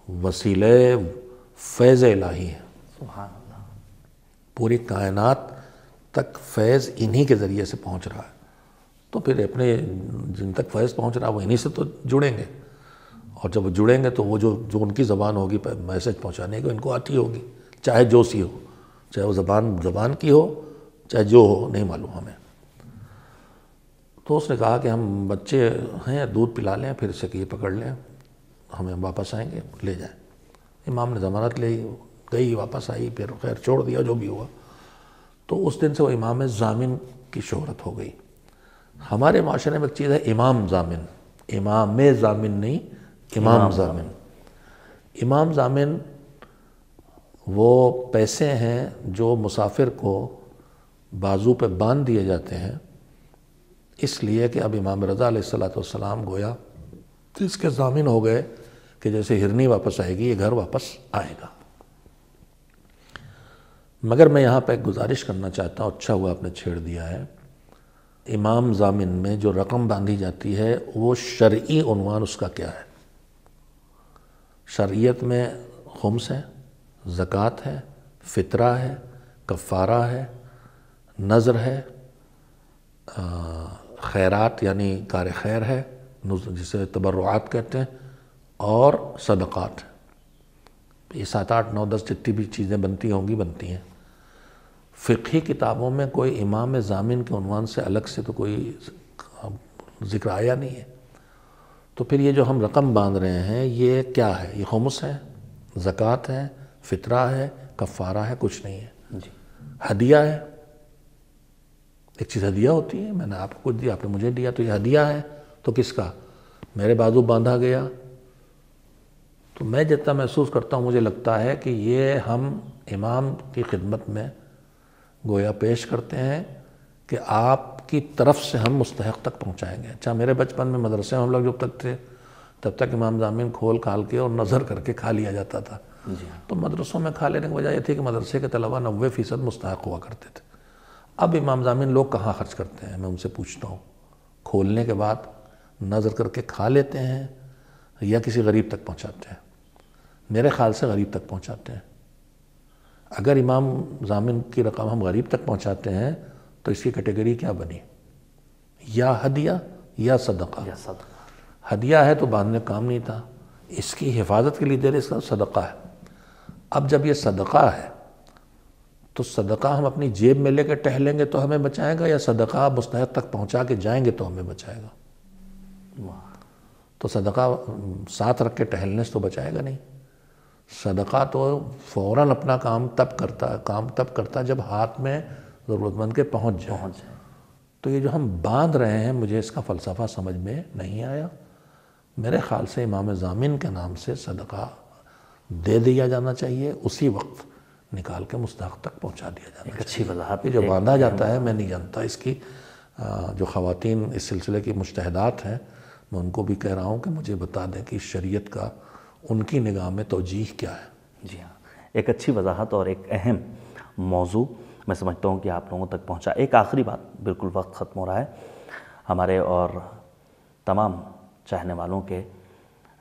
Speaker 2: وسیلہ فیض الہی ہے،
Speaker 1: سبحان اللہ،
Speaker 2: پوری کائنات تک فیض انہی کے ذریعے سے پہنچ رہا ہے، تو پھر اپنے جن تک فیض پہنچ رہا ہے وہ انہی سے تو جڑیں گے، اور جب وہ جڑیں گے تو وہ جو ان کی زبان ہوگی میسج پہنچانے کی، ان کو آتی ہوگی، چاہے جو سی ہو، چاہے وہ زبان کی ہو، چاہے جو ہو، نہیں معلوم ہمیں۔ تو اس نے کہا کہ ہم بچے ہیں، دودھ پلا لیں، پھر سے کہ یہ پکڑ لیں، ہمیں واپس آئیں گے، لے جائیں۔ امام نے ضمانت لی، گئی، واپس آئی، پھر خیر چھوڑ دیا جو بھی ہوا۔ تو اس دن سے وہ امام ضامن کی شہرت ہو گئی۔ ہمارے معاشرے میں ایک چیز ہے امام ضامن، امام ضامن نہیں، امام ضامن۔ امام ضامن وہ پیسے ہیں جو مسافر کو بازو پہ باندھ دیے جاتے ہیں، اس لیے کہ اب امام رضا علیہ السلام گویا اس کے ضامن ہو گئے کہ جیسے ہرنی واپس آئے گی یہ گھر واپس آئے گا۔ مگر میں یہاں پہ ایک گزارش کرنا چاہتا ہوں، اچھا ہوا آپ نے چھیڑ دیا ہے۔ امام ضامن میں جو رقم باندھی جاتی ہے وہ شرعی عنوان اس کا کیا ہے؟ شریعت میں خمس ہے، زکوٰۃ ہے، فطرہ ہے، کفارہ ہے، نذر ہے، خیرات یعنی کار خیر ہے جسے تبرعات کہتے ہیں، اور صدقات۔ یہ 7 8 9 10 جتنی بھی چیزیں بنتی ہوں گی بنتی ہیں۔ فقہی کتابوں میں کوئی امام ضامن کے عنوان سے الگ سے تو کوئی ذکر آیا نہیں ہے۔ تو پھر یہ جو ہم رقم باندھ رہے ہیں یہ کیا ہے؟ یہ خمس ہے، زکوٰۃ ہے، فطرہ ہے، کفارہ ہے، کچھ نہیں ہے۔
Speaker 1: جی
Speaker 2: ہدیہ ہے، ایک چیز ہدیہ ہوتی ہے، میں نے آپ کو کچھ دیا، آپ نے مجھے دیا، تو یہ ہدیہ ہے۔ تو کس کا؟ میرے بازو باندھا گیا تو میں جتنا محسوس کرتا ہوں مجھے لگتا ہے کہ یہ ہم امام کی خدمت میں گویا پیش کرتے ہیں کہ آپ کی طرف سے ہم مستحق تک پہنچائیں گے۔ اچھا میرے بچپن میں مدرسے میں ہم لوگ جب تک تھے تب تک امام ضامن کھول کھال کے اور نظر کر کے کھا لیا جاتا تھا۔ تو مدرسوں میں کھا لینے کی وجہ یہ تھی کہ مدرسے کے طلبہ 90% مستحق ہوا کرتے تھے۔ اب امام ضامن لوگ کہاں خرچ کرتے ہیں؟ میں ان سے پوچھتا ہوں، کھولنے کے بعد نظر کر کے کھا لیتے ہیں یا کسی غریب تک پہنچاتے ہیں؟ میرے خیال سے غریب تک پہنچاتے ہیں۔ اگر امام ضامن کی رقم ہم غریب تک پہنچاتے ہیں تو اس کی کیٹیگری کیا بنی؟ یا ہدیہ یا صدقہ۔ ہدیہ ہے تو باندھنے کام نہیں تھا، اس کی حفاظت کے لیے دے رہے، اس کا صدقہ ہے۔ اب جب یہ صدقہ ہے تو صدقہ ہم اپنی جیب میں لے کے ٹہلیں گے تو ہمیں بچائے گا، یا صدقہ مستحق تک پہنچا کے جائیں گے تو ہمیں بچائے گا؟ تو صدقہ ساتھ رکھ کے ٹہلنے سے تو بچائے گا نہیں۔ صدقہ تو فوراً اپنا کام تب کرتا جب ہاتھ میں ضرورت مند کے پہنچ جائے۔ تو یہ جو ہم باندھ رہے ہیں مجھے اس کا فلسفہ سمجھ میں نہیں آیا۔ میرے خیال سے امام ضامن کے نام سے صدقہ دے دیا جانا چاہیے، اسی وقت نکال کے مستحق تک پہنچا دیا جانا چاہیے۔
Speaker 1: اچھی وضاحت۔
Speaker 2: یہ جو باندھا جاتا ہے میں نہیں جانتا، اس کی جو خواتین اس سلسلے کی مجتہدات ہیں میں ان کو بھی کہہ رہا ہوں کہ مجھے بتا دیں کہ شریعت کا ان کی نگاہ میں توجیہ کیا ہے۔
Speaker 1: جی ہاں، ایک اچھی وضاحت اور ایک اہم موضوع میں سمجھتا ہوں کہ آپ لوگوں تک پہنچا۔ ایک آخری بات، بالکل وقت ختم ہو رہا ہے ہمارے اور تمام چاہنے والوں کے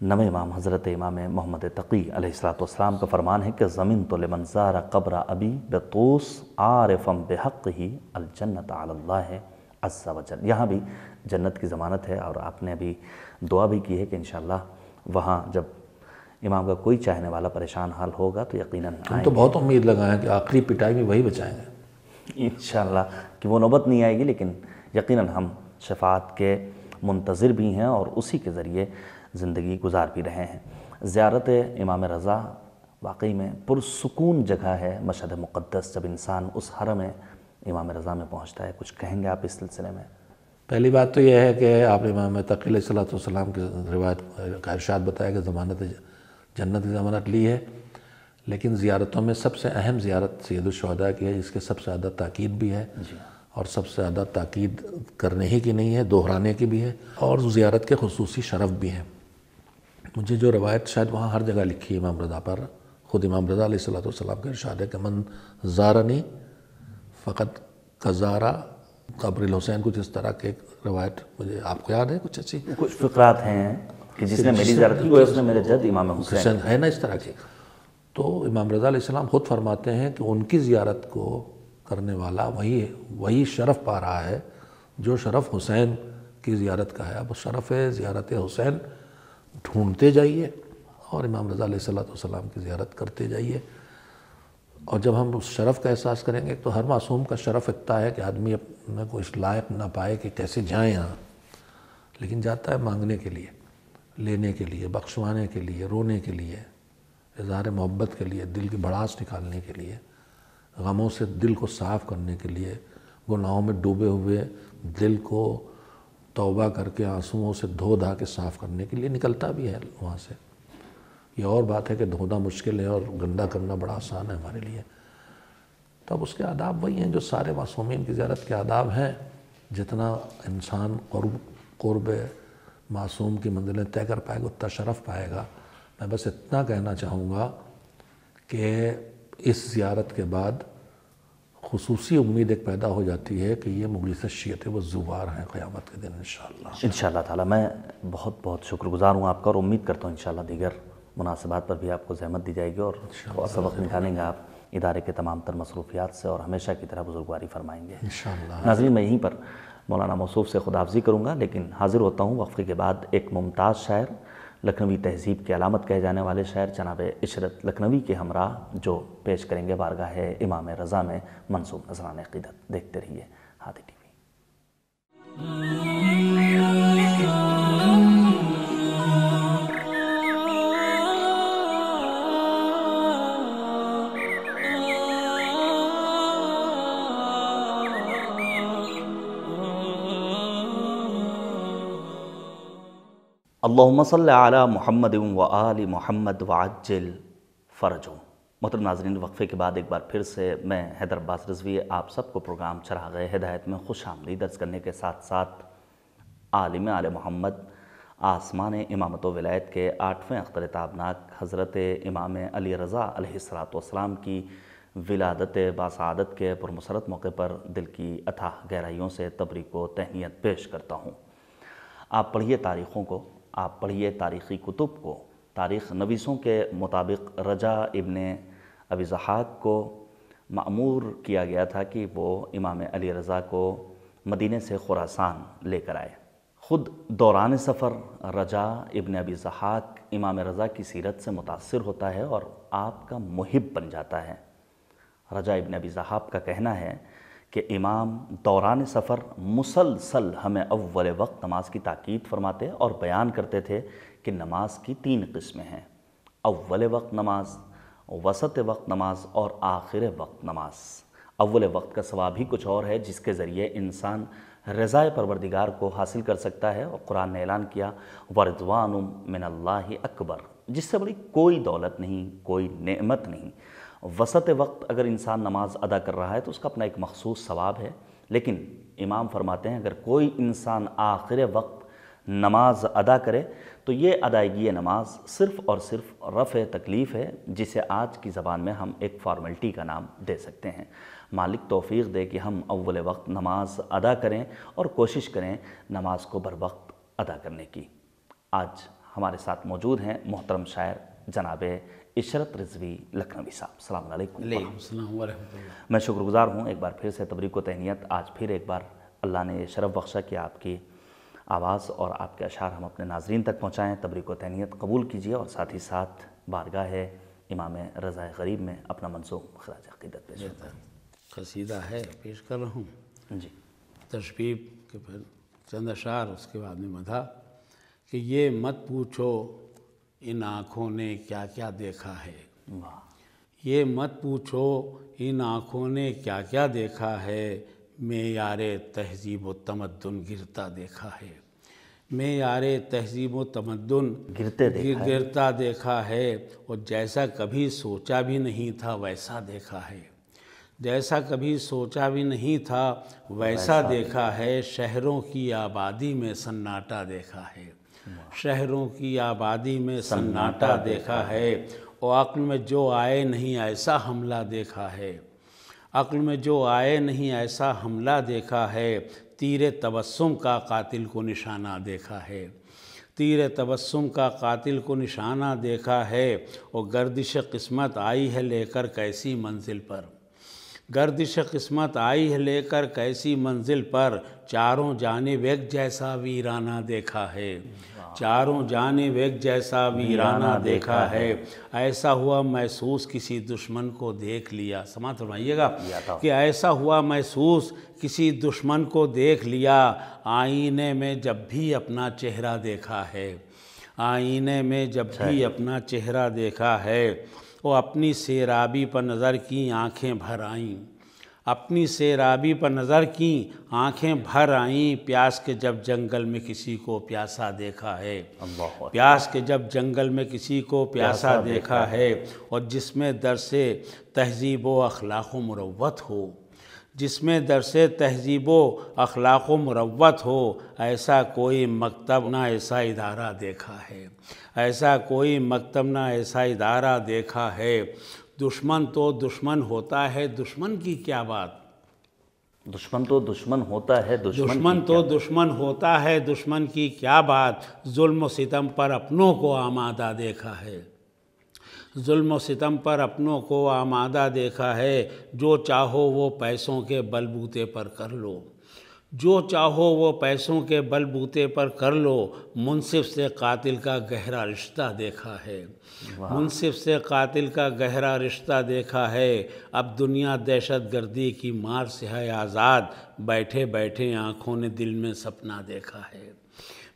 Speaker 1: نویں امام حضرت امام محمد تقی علیہ السلام کا فرمان ہے کہ زمین تو لمن زار قبر ابی بطوس عارفم بحق ہی الجنت علی اللہ عز وجل۔ یہاں بھی جنت کی ضمانت ہے، اور آپ نے ابھی دعا بھی کی ہے کہ انشاءاللہ وہاں جب امام کا کوئی چاہنے والا پریشان حال ہوگا تو یقیناً
Speaker 2: ہم تو بہت امید لگائیں کہ آخری پٹائی میں وہی بچائیں گے
Speaker 1: انشاءاللہ کہ وہ نوبت نہیں آئے گی، لیکن یقیناً ہم شفاعت کے منتظر بھی ہیں اور اسی کے ذریعے زندگی گزار بھی رہے ہیں۔ زیارت امام رضا واقعی میں پرسکون جگہ ہے، مشہد مقدس، جب انسان اس حرم امام رضا میں پہنچتا ہے۔ کچھ کہیں گے آپ اس سلسلے میں؟
Speaker 2: پہلی بات تو یہ ہے کہ آپ نے امام تقی علیہ السلام کی روایت کا ارشاد بتایا کہ ضمانت جنت کی ضمانت لی ہے، لیکن زیارتوں میں سب سے اہم زیارت سید الشہداء کی ہے، جس کے سب سے زیادہ تاکید بھی ہے، اور سب سے زیادہ تاکید کرنے ہی کی نہیں ہے، دہرانے کی بھی ہے، اور زیارت کے خصوصی شرف بھی ہیں۔ مجھے جو روایت شاید وہاں ہر جگہ لکھی ہے امام رضا پر، خود امام رضا علیہ السلام کا ارشاد ہے کہ من زارنی فقط کزارا قبر الحسین، کچھ اس طرح کے روایت مجھے آپ کو یاد ہے کچھ اچھی؟
Speaker 1: کچھ فقرات ہیں کہ جس نے میری زیارت کی وہ اس نے میرے جد امام حسین
Speaker 2: ہے نا اس طرح کی۔ تو امام رضا علیہ السلام خود فرماتے ہیں کہ ان کی زیارت کو کرنے والا وہی شرف پا رہا ہے جو شرف حسین کی زیارت کا ہے۔ اب شرف زیارت حسین ڈھونڈتے جائیے اور امام رضا علیہ السلام کی زیارت کرتے جائیے، اور جب ہم اس شرف کا احساس کریں گے تو ہر معصوم کا شرف اتنا ہے کہ آدمی اپنے کو اس لائق نہ پائے کہ کیسے جائیں یہاں، لیکن جاتا ہے مانگنے کے لیے، لینے کے لیے، بخشوانے کے لیے، رونے کے لیے، اظہار محبت کے لیے، دل کی بھڑاس نکالنے کے لیے، غموں سے دل کو صاف کرنے کے لیے، گناہوں میں ڈوبے ہوئے دل کو توبہ کر کے آنسوؤں سے دھو دھا کے صاف کرنے کے لیے نکلتا بھی ہے وہاں سے۔ یہ اور بات ہے کہ دھونا مشکل ہے اور گندا کرنا بڑا آسان ہے ہمارے لیے۔ تو اب اس کے آداب وہی ہیں جو سارے معصومین کی زیارت کے آداب ہیں۔ جتنا انسان قرب معصوم کی منزلیں طے کر پائے گا اتنا شرف پائے گا۔ میں بس اتنا کہنا چاہوں گا کہ اس زیارت کے بعد خصوصی امید ایک پیدا ہو جاتی ہے کہ یہ مخلص شیعت وہ زوار ہیں قیامت کے دن انشاءاللہ۔
Speaker 1: انشاءاللہ تعالی میں بہت بہت شکر گزار ہوں آپ کا، اور امید کرتا ہوں انشاءاللہ دیگر مناسبات پر بھی آپ کو زحمت دی جائے گی اور تھوڑا سا وقت نکالیں گے آپ ادارے کے تمام تر مصروفیات سے، اور ہمیشہ کی طرح بزرگواری فرمائیں گے
Speaker 2: انشاءاللہ۔
Speaker 1: ناظرین، میں یہیں پر مولانا موصوف سے خداحافظی کروں گا، لیکن حاضر ہوتا ہوں وقفے کے بعد ایک ممتاز شاعر، لکھنوی تہذیب کی علامت کہے جانے والے شاعر جناب عشرت لکھنوی کے ہمراہ، جو پیش کریں گے بارگاہ امام رضا میں منصوب نذرانِ عقیدت۔ دیکھتے رہیے ہادی ٹی وی۔ اللہم صلی علی محمد و آل محمد وعجل فرجوں۔ محترم ناظرین، وقفے کے بعد ایک بار پھر سے میں حیدر عباس رضوی آپ سب کو پروگرام چراغ ہدایت میں خوش آمدید عرض کرنے کے ساتھ ساتھ عالم آل محمد، آسمان امامت و ولایت کے 8ویں اختر تابناک حضرت امام علی رضا علیہ السلام کی ولادت باسعادت کے پرمسرت موقع پر دل کی اتھاہ گہرائیوں سے تبریک و تہنیت پیش کرتا ہوں۔ آپ پڑھیے تاریخوں کو، آپ پڑھیے تاریخی کتب کو۔ تاریخ نویسوں کے مطابق رجا ابن ابی ضحاک کو مأمور کیا گیا تھا کہ وہ امام علی رضا کو مدینے سے خراسان لے کر آئے۔ خود دوران سفر رجا ابن ابی ضحاک امام رضا کی سیرت سے متاثر ہوتا ہے اور آپ کا محب بن جاتا ہے۔ رجا ابن ابی ضحاک کا کہنا ہے کہ امام دوران سفر مسلسل ہمیں اول وقت نماز کی تاکید فرماتے اور بیان کرتے تھے کہ نماز کی 3 قسمیں ہیں: اول وقت نماز، وسط وقت نماز اور آخر وقت نماز۔ اول وقت کا ثواب ہی کچھ اور ہے جس کے ذریعے انسان رضا پروردگار کو حاصل کر سکتا ہے، اور قرآن نے اعلان کیا وَرِضْوَانٌ مِّنَ اللہِ اکبر، جس سے بڑی کوئی دولت نہیں، کوئی نعمت نہیں۔ وسط وقت اگر انسان نماز ادا کر رہا ہے تو اس کا اپنا ایک مخصوص ثواب ہے، لیکن امام فرماتے ہیں اگر کوئی انسان آخر وقت نماز ادا کرے تو یہ ادائیگی نماز صرف اور صرف رفع تکلیف ہے، جسے آج کی زبان میں ہم ایک فارمیلٹی کا نام دے سکتے ہیں۔ مالک توفیق دے کہ ہم اول وقت نماز ادا کریں اور کوشش کریں نماز کو بر وقت ادا کرنے کی۔ آج ہمارے ساتھ موجود ہیں محترم شاعر جناب عشرت رضوی لکھنوی صاحب۔ السلام علیکم۔
Speaker 3: علیکم السلام ورحمۃ اللہ۔
Speaker 1: میں شکر گزار ہوں ایک بار پھر سے تبریک و تہنیت۔ آج پھر ایک بار اللہ نے یہ شرف بخشا کہ آپ کی آواز اور آپ کے اشعار ہم اپنے ناظرین تک پہنچائیں۔ تبریک و تہنیت قبول کیجیے اور ساتھ ہی ساتھ بارگاہ امام رضا غریب میں اپنا منصوب خراج عقیدت پیش کرتا ہے۔
Speaker 3: قصیدہ ہے پیش کر رہا ہوں،
Speaker 1: جی
Speaker 3: تشبیب کے پھر چند اشعار، اس کے بعد میں مدح کہ یہ مت پوچھو ان آنکھوں نے کیا کیا دیکھا ہے،
Speaker 1: واہ،
Speaker 3: یہ مت پوچھو ان آنکھوں نے کیا کیا دیکھا ہے، معیار تہذیب و تمدن گرتا دیکھا ہے، معیار تہذیب و تمدن گرتا دیکھا ہے، اور جیسا کبھی سوچا بھی نہیں تھا ویسا دیکھا ہے، جیسا کبھی سوچا بھی نہیں تھا ویسا دیکھا ہے، شہروں کی آبادی میں سناٹا دیکھا ہے، شہروں کی آبادی میں سناٹا دیکھا ہے، اور عقل میں جو آئے نہیں ایسا حملہ دیکھا ہے، عقل میں جو آئے نہیں ایسا حملہ دیکھا ہے، تیر تبسم کا قاتل کو نشانہ دیکھا ہے، تیر تبسم کا قاتل کو نشانہ دیکھا ہے، اور گردش قسمت آئی ہے لے کر کیسی منزل پر، گردش قسمت آئی ہے لے کر کیسی منزل پر، چاروں جانب ایک جیسا ویرانہ دیکھا ہے، چاروں جانب ایک جیسا ویرانہ دیکھا ہے، ایسا ہوا محسوس کسی دشمن کو دیکھ لیا، سماعت فرمائیے گا کہ ایسا ہوا محسوس کسی دشمن کو دیکھ لیا، آئینے میں جب بھی اپنا چہرہ دیکھا ہے، آئینے میں جب بھی اپنا چہرہ دیکھا ہے، وہ اپنی سیرابی پر نظر کی آنکھیں بھر آئیں، اپنی سیرابی پر نظر کی آنکھیں بھر آئیں، پیاس کے جب جنگل میں کسی کو پیاسا دیکھا ہے، پیاس کے جب جنگل میں کسی کو پیاسا دیکھا ہے، اور جس میں درس تہذیب و اخلاق و مروت ہو، جس میں درس تہذیب و اخلاق و مروت ہو، ایسا کوئی مکتب نہ ایسا ادارہ دیکھا ہے، ایسا کوئی مکتب نہ ایسا ادارہ دیکھا ہے۔ دشمن تو دشمن ہوتا ہے، دشمن کی کیا بات،
Speaker 1: دشمن تو دشمن ہوتا ہے،
Speaker 3: دشمن تو دشمن ہوتا ہے، دشمن کی کیا بات، ظلم و ستم پر اپنوں کو آمادہ دیکھا ہے، ظلم و ستم پر اپنوں کو آمادہ دیکھا ہے۔ جو چاہو وہ پیسوں کے بل بوتے پر کر لو، جو چاہو وہ پیسوں کے بل بوتے پر کر لو، منصف سے قاتل کا گہرا رشتہ دیکھا ہے، منصف سے قاتل کا گہرا رشتہ دیکھا ہے۔ اب دنیا دہشت گردی کی مار سے ہے آزاد، بیٹھے بیٹھے آنکھوں نے دل میں سپنا دیکھا ہے،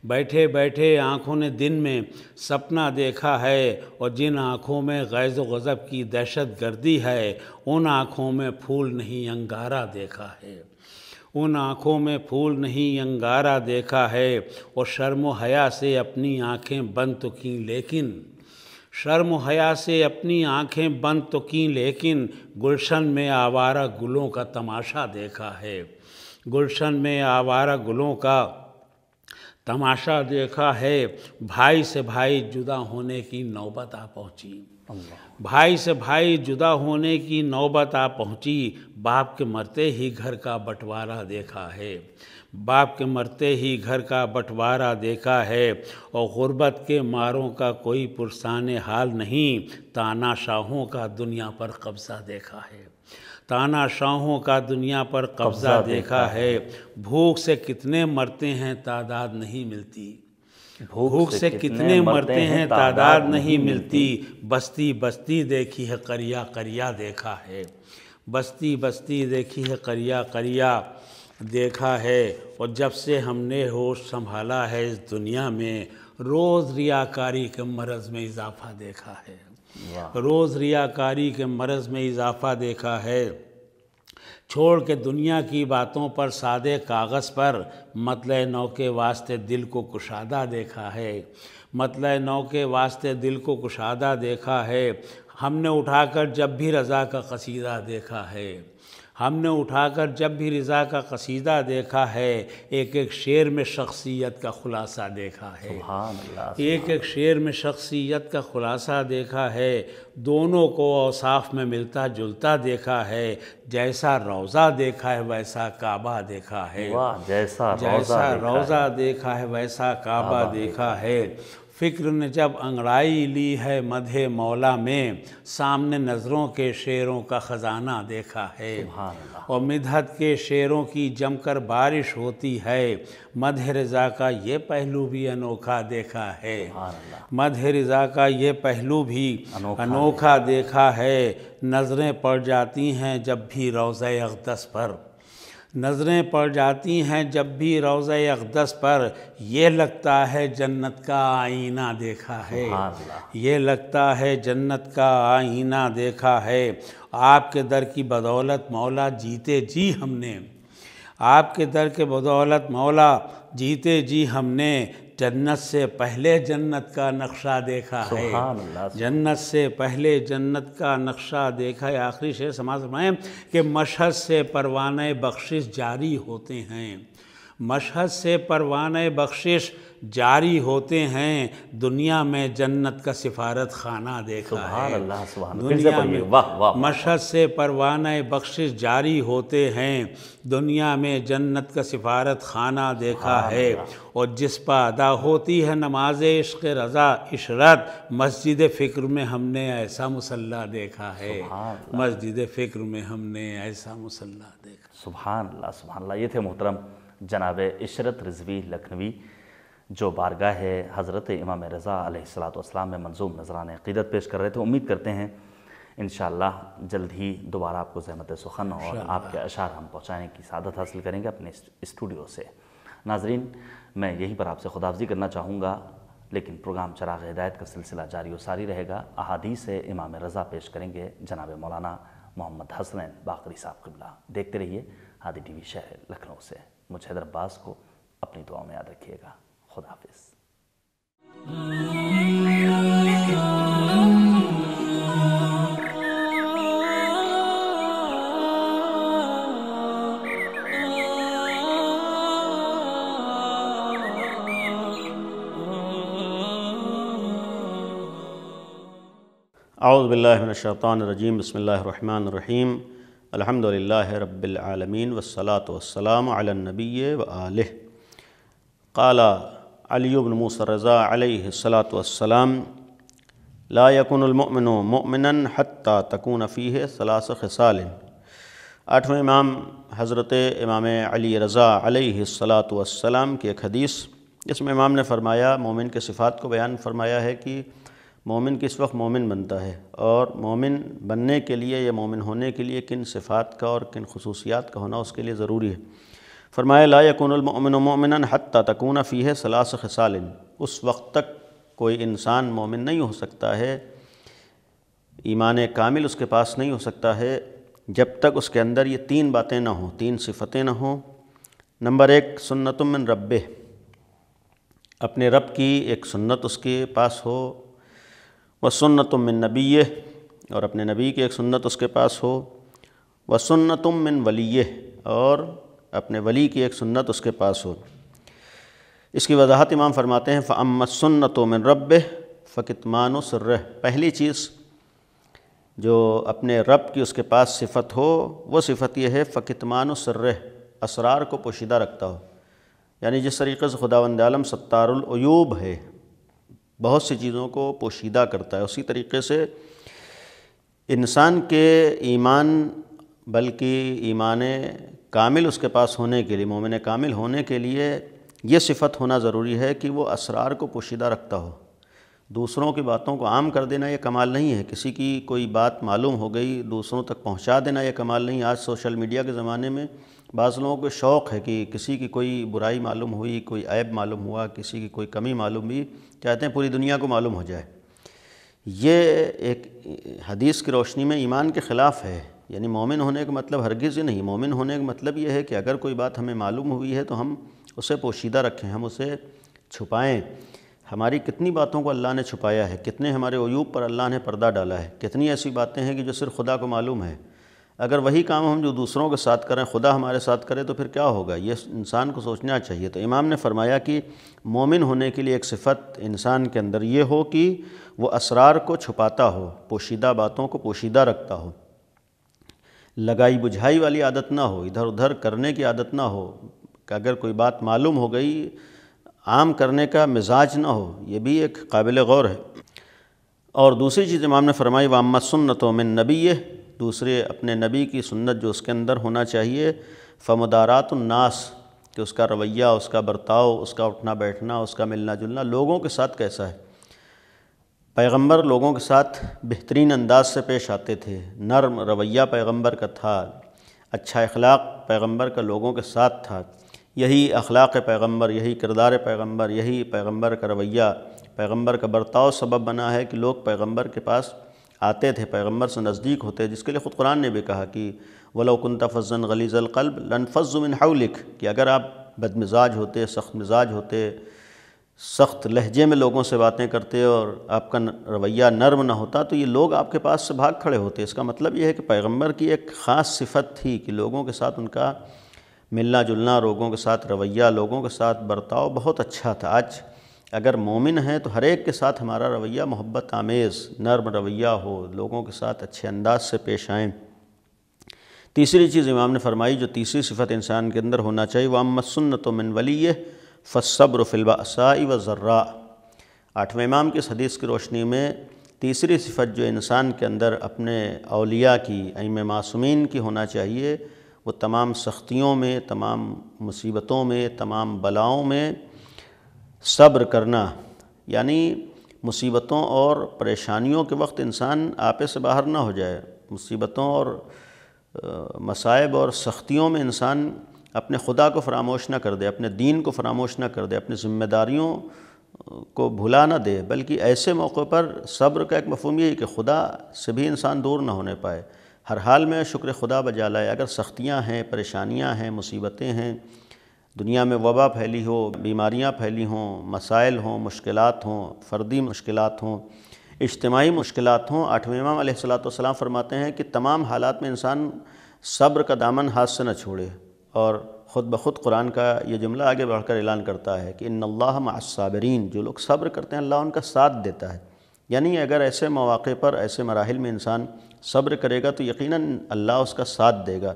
Speaker 3: بیٹھے بیٹھے آنکھوں نے دن میں سپنا دیکھا ہے، اور جن آنکھوں میں غیظ و غضب کی دہشت گردی ہے، ان آنکھوں میں پھول نہیں انگارہ دیکھا ہے، ان آنکھوں میں پھول نہیں انگارہ دیکھا ہے۔ اور شرم و حیا سے اپنی آنکھیں بند تو کیں لیکن، شرم و حیا سے اپنی آنکھیں بند تو کیں لیکن، گلشن میں آوارہ گلوں کا تماشا دیکھا ہے، گلشن میں آوارہ گلوں کا تماشا دیکھا ہے۔ بھائی سے بھائی جدا ہونے کی نوبت آ پہنچی، بھائی سے بھائی جدا ہونے کی نوبت آ پہنچی، باپ کے مرتے ہی گھر کا بٹوارہ دیکھا ہے، باپ کے مرتے ہی گھر کا بٹوارہ دیکھا ہے۔ اور غربت کے ماروں کا کوئی پرسان حال نہیں، تانا شاہوں کا دنیا پر قبضہ دیکھا ہے، تانا شاہوں کا دنیا پر قبضہ دیکھا ہے۔ بھوک سے کتنے مرتے ہیں تعداد نہیں ملتی، بھوک سے کتنے مرتے ہیں تعداد نہیں ملتی، بستی بستی دیکھی ہے قریہ قریہ دیکھا ہے، بستی بستی دیکھی ہے قریہ قریہ دیکھا ہے۔ اور جب سے ہم نے ہوش سنبھالا ہے اس دنیا میں، روز ریاکاری کے مرض میں اضافہ دیکھا ہے، روز ریاکاری کے مرض میں اضافہ دیکھا ہے۔ چھوڑ کے دنیا کی باتوں پر سادے کاغذ پر، مطلع نو کے واسطے دل کو کشادہ دیکھا ہے، مطلع نو کے واسطے دل کو کشادہ دیکھا ہے۔ ہم نے اٹھا کر جب بھی رضا کا قصیدہ دیکھا ہے، ہم نے اٹھا کر جب بھی رضا کا قصیدہ دیکھا ہے، ایک ایک شعر میں شخصیت کا خلاصہ دیکھا ہے، ایک ایک شعر میں شخصیت کا خلاصہ دیکھا ہے۔ دونوں کو اوصاف میں ملتا جلتا دیکھا ہے، جیسا روضہ دیکھا ہے ویسا کعبہ دیکھا ہے، جیسا روضہ دیکھا ہے ویسا کعبہ دیکھا ہے۔ فکر نے جب انگڑائی لی ہے مدح مولا میں، سامنے نظروں کے شعروں کا خزانہ دیکھا ہے، اور مدحت کے شعروں کی جم کر بارش ہوتی ہے، مدح رضا کا یہ پہلو بھی انوکھا دیکھا ہے، مدح رضا کا یہ پہلو بھی انوکھا دیکھا ہے۔ نظریں پڑ جاتی ہیں جب بھی روضہ اقدس پر، نظریں پڑ جاتی ہیں جب بھی روضہ اقدس پر، یہ لگتا ہے جنت کا آئینہ دیکھا ہے، یہ لگتا ہے جنت کا آئینہ دیکھا ہے۔ آپ کے در کی بدولت مولا جیتے جی ہم نے، آپ کے در کے بدولت مولا جیتے جی ہم نے، جنت سے پہلے جنت کا نقشہ دیکھا ہے، جنت سے پہلے جنت کا نقشہ دیکھا ہے۔ آخری شعر سماعت فرمائیں کہ مشہد سے پروانۂ بخشش جاری ہوتے ہیں، مشہد سے پروانۂ بخشش جاری ہوتے ہیں، دنیا میں جنت کا سفارت خانہ دیکھا ہے، دنیا میں مشہد سے پروانۂ بخشش جاری ہوتے ہیں، دنیا میں جنت کا سفارت خانہ دیکھا ہے۔ اور جس پہ ادا ہوتی ہے نماز عشق رضا عشرت، مسجد فکر میں ہم نے ایسا مصلی دیکھا ہے، مسجد فکر میں ہم نے ایسا مصلی دیکھا۔
Speaker 1: سبحان اللہ سبحان اللہ۔ یہ تھے محترم جناب عشرت رضوی لکھنوی، جو بارگاہ حضرت امام رضا علیہ السلام میں منظوم نذران عقیدت پیش کر رہے تھے۔ امید کرتے ہیں انشاءاللہ جلد ہی دوبارہ آپ کو زحمت سخن اور آپ کے اشعار ہم پہنچانے کی سعادت حاصل کریں گے اپنے اسٹوڈیو سے۔ ناظرین، میں یہیں پر آپ سے خداحافظی کرنا چاہوں گا، لیکن پروگرام چراغ ہدایت کا سلسلہ جاری و ساری رہے گا۔ احادیث امام رضا پیش کریں گے جناب مولانا محمد حسنین باقری صاحب قبلہ۔ دیکھتے رہیے ہادی ٹی وی شہر لکھنؤ سے۔ مجھ حیدر عباس کو اپنی دعاؤں میں یاد رکھیے گا۔ خدا حافظ۔
Speaker 4: اعوذ باللہ من الشیطان الرجیم، بسم اللہ الرحمن الرحیم، الحمدللہ رب العالمین والصلاة والسلام علی النبی وآلہ۔ قال علی بن موسیٰ الرضا علیہ الصلاة والسلام: لا یکن المؤمن مؤمنا حتی تکون فیہ ثلاث خصال۔ آٹھویں امام حضرت امام علی رضا علیہ الصلاة والسلام کی ایک حدیث، جس میں امام نے فرمایا، مومن کے صفات کو بیان فرمایا ہے کہ مومن کس وقت مومن بنتا ہے، اور مومن بننے کے لیے یا مومن ہونے کے لیے کن صفات کا اور کن خصوصیات کا ہونا اس کے لیے ضروری ہے۔ فرمایا: لا یکون المؤمن مؤمنا حتی تکون فیہ ثلاث خصال۔ اس وقت تک کوئی انسان مومن نہیں ہو سکتا ہے، ایمان کامل اس کے پاس نہیں ہو سکتا ہے، جب تک اس کے اندر یہ تین باتیں نہ ہوں، تین صفتیں نہ ہوں۔ نمبر ایک، سنت من ربہ، اپنے رب کی ایک سنت اس کے پاس ہو، وسنت من نبیہ، اور اپنے نبی کی ایک سنت اس کے پاس ہو، وسنت من ولیہ، اور اپنے ولی کی ایک سنت اس کے پاس ہو۔ اس کی وضاحت امام فرماتے ہیں: فَأَمَّا السُّنَّةُ مِن رَبِّهِ فَكِتْمَانُ سِرِّهِ۔ پہلی چیز جو اپنے رب کی اس کے پاس صفت ہو، وہ صفت یہ ہے فَكِتْمَانُ سِرِّهِ، اسرار کو پوشیدہ رکھتا ہو۔ یعنی جس طریقے سے خداوند عالم ستار العیوب ہے، بہت سی چیزوں کو پوشیدہ کرتا ہے، اسی طریقے سے انسان کے ایمان، بلکہ ایمان کامل اس کے پاس ہونے کے لیے، مومن کامل ہونے کے لیے یہ صفت ہونا ضروری ہے کہ وہ اسرار کو پوشیدہ رکھتا ہو۔ دوسروں کی باتوں کو عام کر دینا یہ کمال نہیں ہے، کسی کی کوئی بات معلوم ہو گئی دوسروں تک پہنچا دینا یہ کمال نہیں۔ آج سوشل میڈیا کے زمانے میں بعض لوگوں کو شوق ہے کہ کسی کی کوئی برائی معلوم ہوئی، کوئی عیب معلوم ہوا، کسی کی کوئی کمی معلوم ہوئی، چاہتے ہیں پوری دنیا کو معلوم ہو جائے۔ یہ ایک حدیث کی روشنی میں ایمان کے خلاف ہے۔ یعنی مومن ہونے کا مطلب ہرگز ہی نہیں، مومن ہونے کا مطلب یہ ہے کہ اگر کوئی بات ہمیں معلوم ہوئی ہے تو ہم اسے پوشیدہ رکھیں، ہم اسے چھپائیں۔ ہماری کتنی باتوں کو اللہ نے چھپایا ہے، کتنے ہمارے عیوب پر اللہ نے پردہ ڈالا ہے، کتنی ایسی باتیں ہیں کہ جو صرف خدا کو معلوم ہے۔ اگر وہی کام ہم جو دوسروں کے ساتھ کریں، خدا ہمارے ساتھ کرے تو پھر کیا ہوگا؟ یہ انسان کو سوچنا چاہیے۔ تو امام نے فرمایا کہ مومن ہونے کے لیے ایک صفت انسان کے اندر یہ ہو کہ وہ اسرار کو چھپاتا ہو، پوشیدہ باتوں کو پوشیدہ رکھتا ہو، لگائی بجھائی والی عادت نہ ہو، ادھر ادھر کرنے کی عادت نہ ہو، کہ اگر کوئی بات معلوم ہو گئی عام کرنے کا مزاج نہ ہو، یہ بھی ایک قابل غور ہے۔ اور دوسری چیز امام نے فرمائی: وَأَمَّا السُّنَّةُ مِن نَبِيِّهِ، دوسرے اپنے نبی کی سنت جو اس کے اندر ہونا چاہیے، فَمُدَارَاتُ النَّاسِ، کہ اس کا رویہ، اس کا برتاؤ، اس کا اٹھنا بیٹھنا، اس کا ملنا جلنا لوگوں کے ساتھ کیسا ہے۔ پیغمبر لوگوں کے ساتھ بہترین انداز سے پیش آتے تھے، نرم رویہ پیغمبر کا تھا، اچھا اخلاق پیغمبر کا لوگوں کے ساتھ تھا۔ یہی اخلاق پیغمبر، یہی کردار پیغمبر، یہی پیغمبر کا رویہ، پیغمبر کا برتاؤ سبب بنا ہے کہ لوگ پیغمبر کے پاس آتے تھے، پیغمبر سے نزدیک ہوتے، جس کے لیے خود قرآن نے بھی کہا کہ وَلَوْ كُنْتَ فَظًّا غَلِيظَ الْقَلْبِ لَانفَضُّوا مِنْ حَوْلِكَ، کہ اگر آپ بد مزاج ہوتے، سخت مزاج ہوتے، سخت لہجے میں لوگوں سے باتیں کرتے اور آپ کا رویہ نرم نہ ہوتا تو یہ لوگ آپ کے پاس سے بھاگ کھڑے ہوتے۔ اس کا مطلب یہ ہے کہ پیغمبر کی ایک خاص صفت تھی کہ لوگوں کے ساتھ ان کا ملنا جلنا، لوگوں کے ساتھ رویہ، لوگوں کے ساتھ برتاؤ بہت اچھا تھا۔ آج اگر مومن ہیں تو ہر ایک کے ساتھ ہمارا رویہ محبت آمیز، نرم رویہ ہو، لوگوں کے ساتھ اچھے انداز سے پیش آئیں۔ تیسری چیز امام نے فرمائی، جو تیسری صفت انسان کے اندر ہونا چاہیے، وَأَمَّا السُّنَّةُ مِن وَلِيِّهِ فَالصَّبْرُ فِي الْبَأْسَاءِ وَالضَّرَّاءِ۔ آٹھویں امام کی اس حدیث کی روشنی میں تیسری صفت جو انسان کے اندر اپنے اولیاء کی، ائمہ معصومین کی ہونا چاہیے، وہ تمام سختیوں میں، تمام مصیبتوں میں، تمام بلاؤں میں صبر کرنا۔ یعنی مصیبتوں اور پریشانیوں کے وقت انسان آپے سے باہر نہ ہو جائے، مصیبتوں اور مصائب اور سختیوں میں انسان اپنے خدا کو فراموش نہ کر دے، اپنے دین کو فراموش نہ کر دے، اپنی ذمہ داریوں کو بھلا نہ دے، بلکہ ایسے موقع پر صبر کا ایک مفہوم یہ ہے کہ خدا سے بھی انسان دور نہ ہونے پائے۔ ہر حال میں شکر خدا بجا لائے۔ اگر سختیاں ہیں، پریشانیاں ہیں، مصیبتیں ہیں، دنیا میں وبا پھیلی ہو، بیماریاں پھیلی ہوں، مسائل ہوں، مشکلات ہوں، فردی مشکلات ہوں، اجتماعی مشکلات ہوں، آٹھویں امام علیہ السلام فرماتے ہیں کہ تمام حالات میں انسان صبر کا دامن ہاتھ سے نہ چھوڑے، اور خود بخود قرآن کا یہ جملہ آگے بڑھ کر اعلان کرتا ہے کہ ان اللہ مع الصابرین، جو لوگ صبر کرتے ہیں اللہ ان کا ساتھ دیتا ہے۔ یعنی اگر ایسے مواقع پر، ایسے مراحل میں انسان صبر کرے گا تو یقیناً اللہ اس کا ساتھ دے گا۔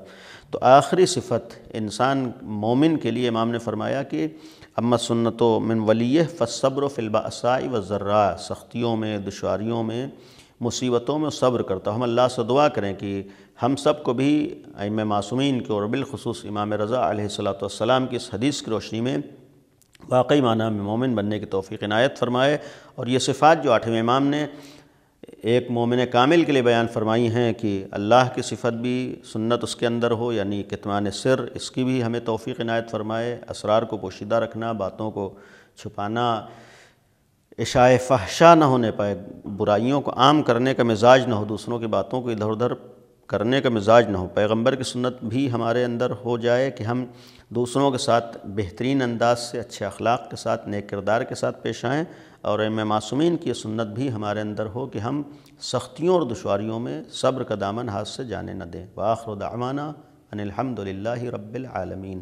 Speaker 4: تو آخری صفت انسان مومن کے لیے امام نے فرمایا کہ اما سنتو من ولیہ فالصبر فی البأساء والضراء، سختیوں میں، دشواریوں میں، مصیبتوں میں صبر کرتا ہوں۔ ہم اللہ سے دعا کریں کہ ہم سب کو بھی ائمہ معصومین کے اور بالخصوص امام رضا علیہ السلام کی اس حدیث کی روشنی میں واقعی معنی میں مومن بننے کی توفیق عنایت فرمائے، اور یہ صفات جو آٹھویں امام نے ایک مومن کامل کے لیے بیان فرمائی ہیں کہ اللہ کی صفت بھی، سنت اس کے اندر ہو، یعنی کتمان سر، اس کی بھی ہمیں توفیق عنایت فرمائے، اسرار کو پوشیدہ رکھنا، باتوں کو چھپانا، اشاعہ فحشا نہ ہونے پائے، برائیوں کو عام کرنے کا مزاج نہ ہو، دوسروں کی باتوں کو ادھر ادھر کرنے کا مزاج نہ ہو، پیغمبر کی سنت بھی ہمارے اندر ہو جائے کہ ہم دوسروں کے ساتھ بہترین انداز سے، اچھے اخلاق کے ساتھ، نیک کردار کے ساتھ پیش آئیں، اور ائمہ معصومین کی سنت بھی ہمارے اندر ہو کہ ہم سختیوں اور دشواریوں میں صبر کا دامن ہاتھ سے جانے نہ دیں۔ وآخر دعوانا ان الحمد للہ رب العالمین۔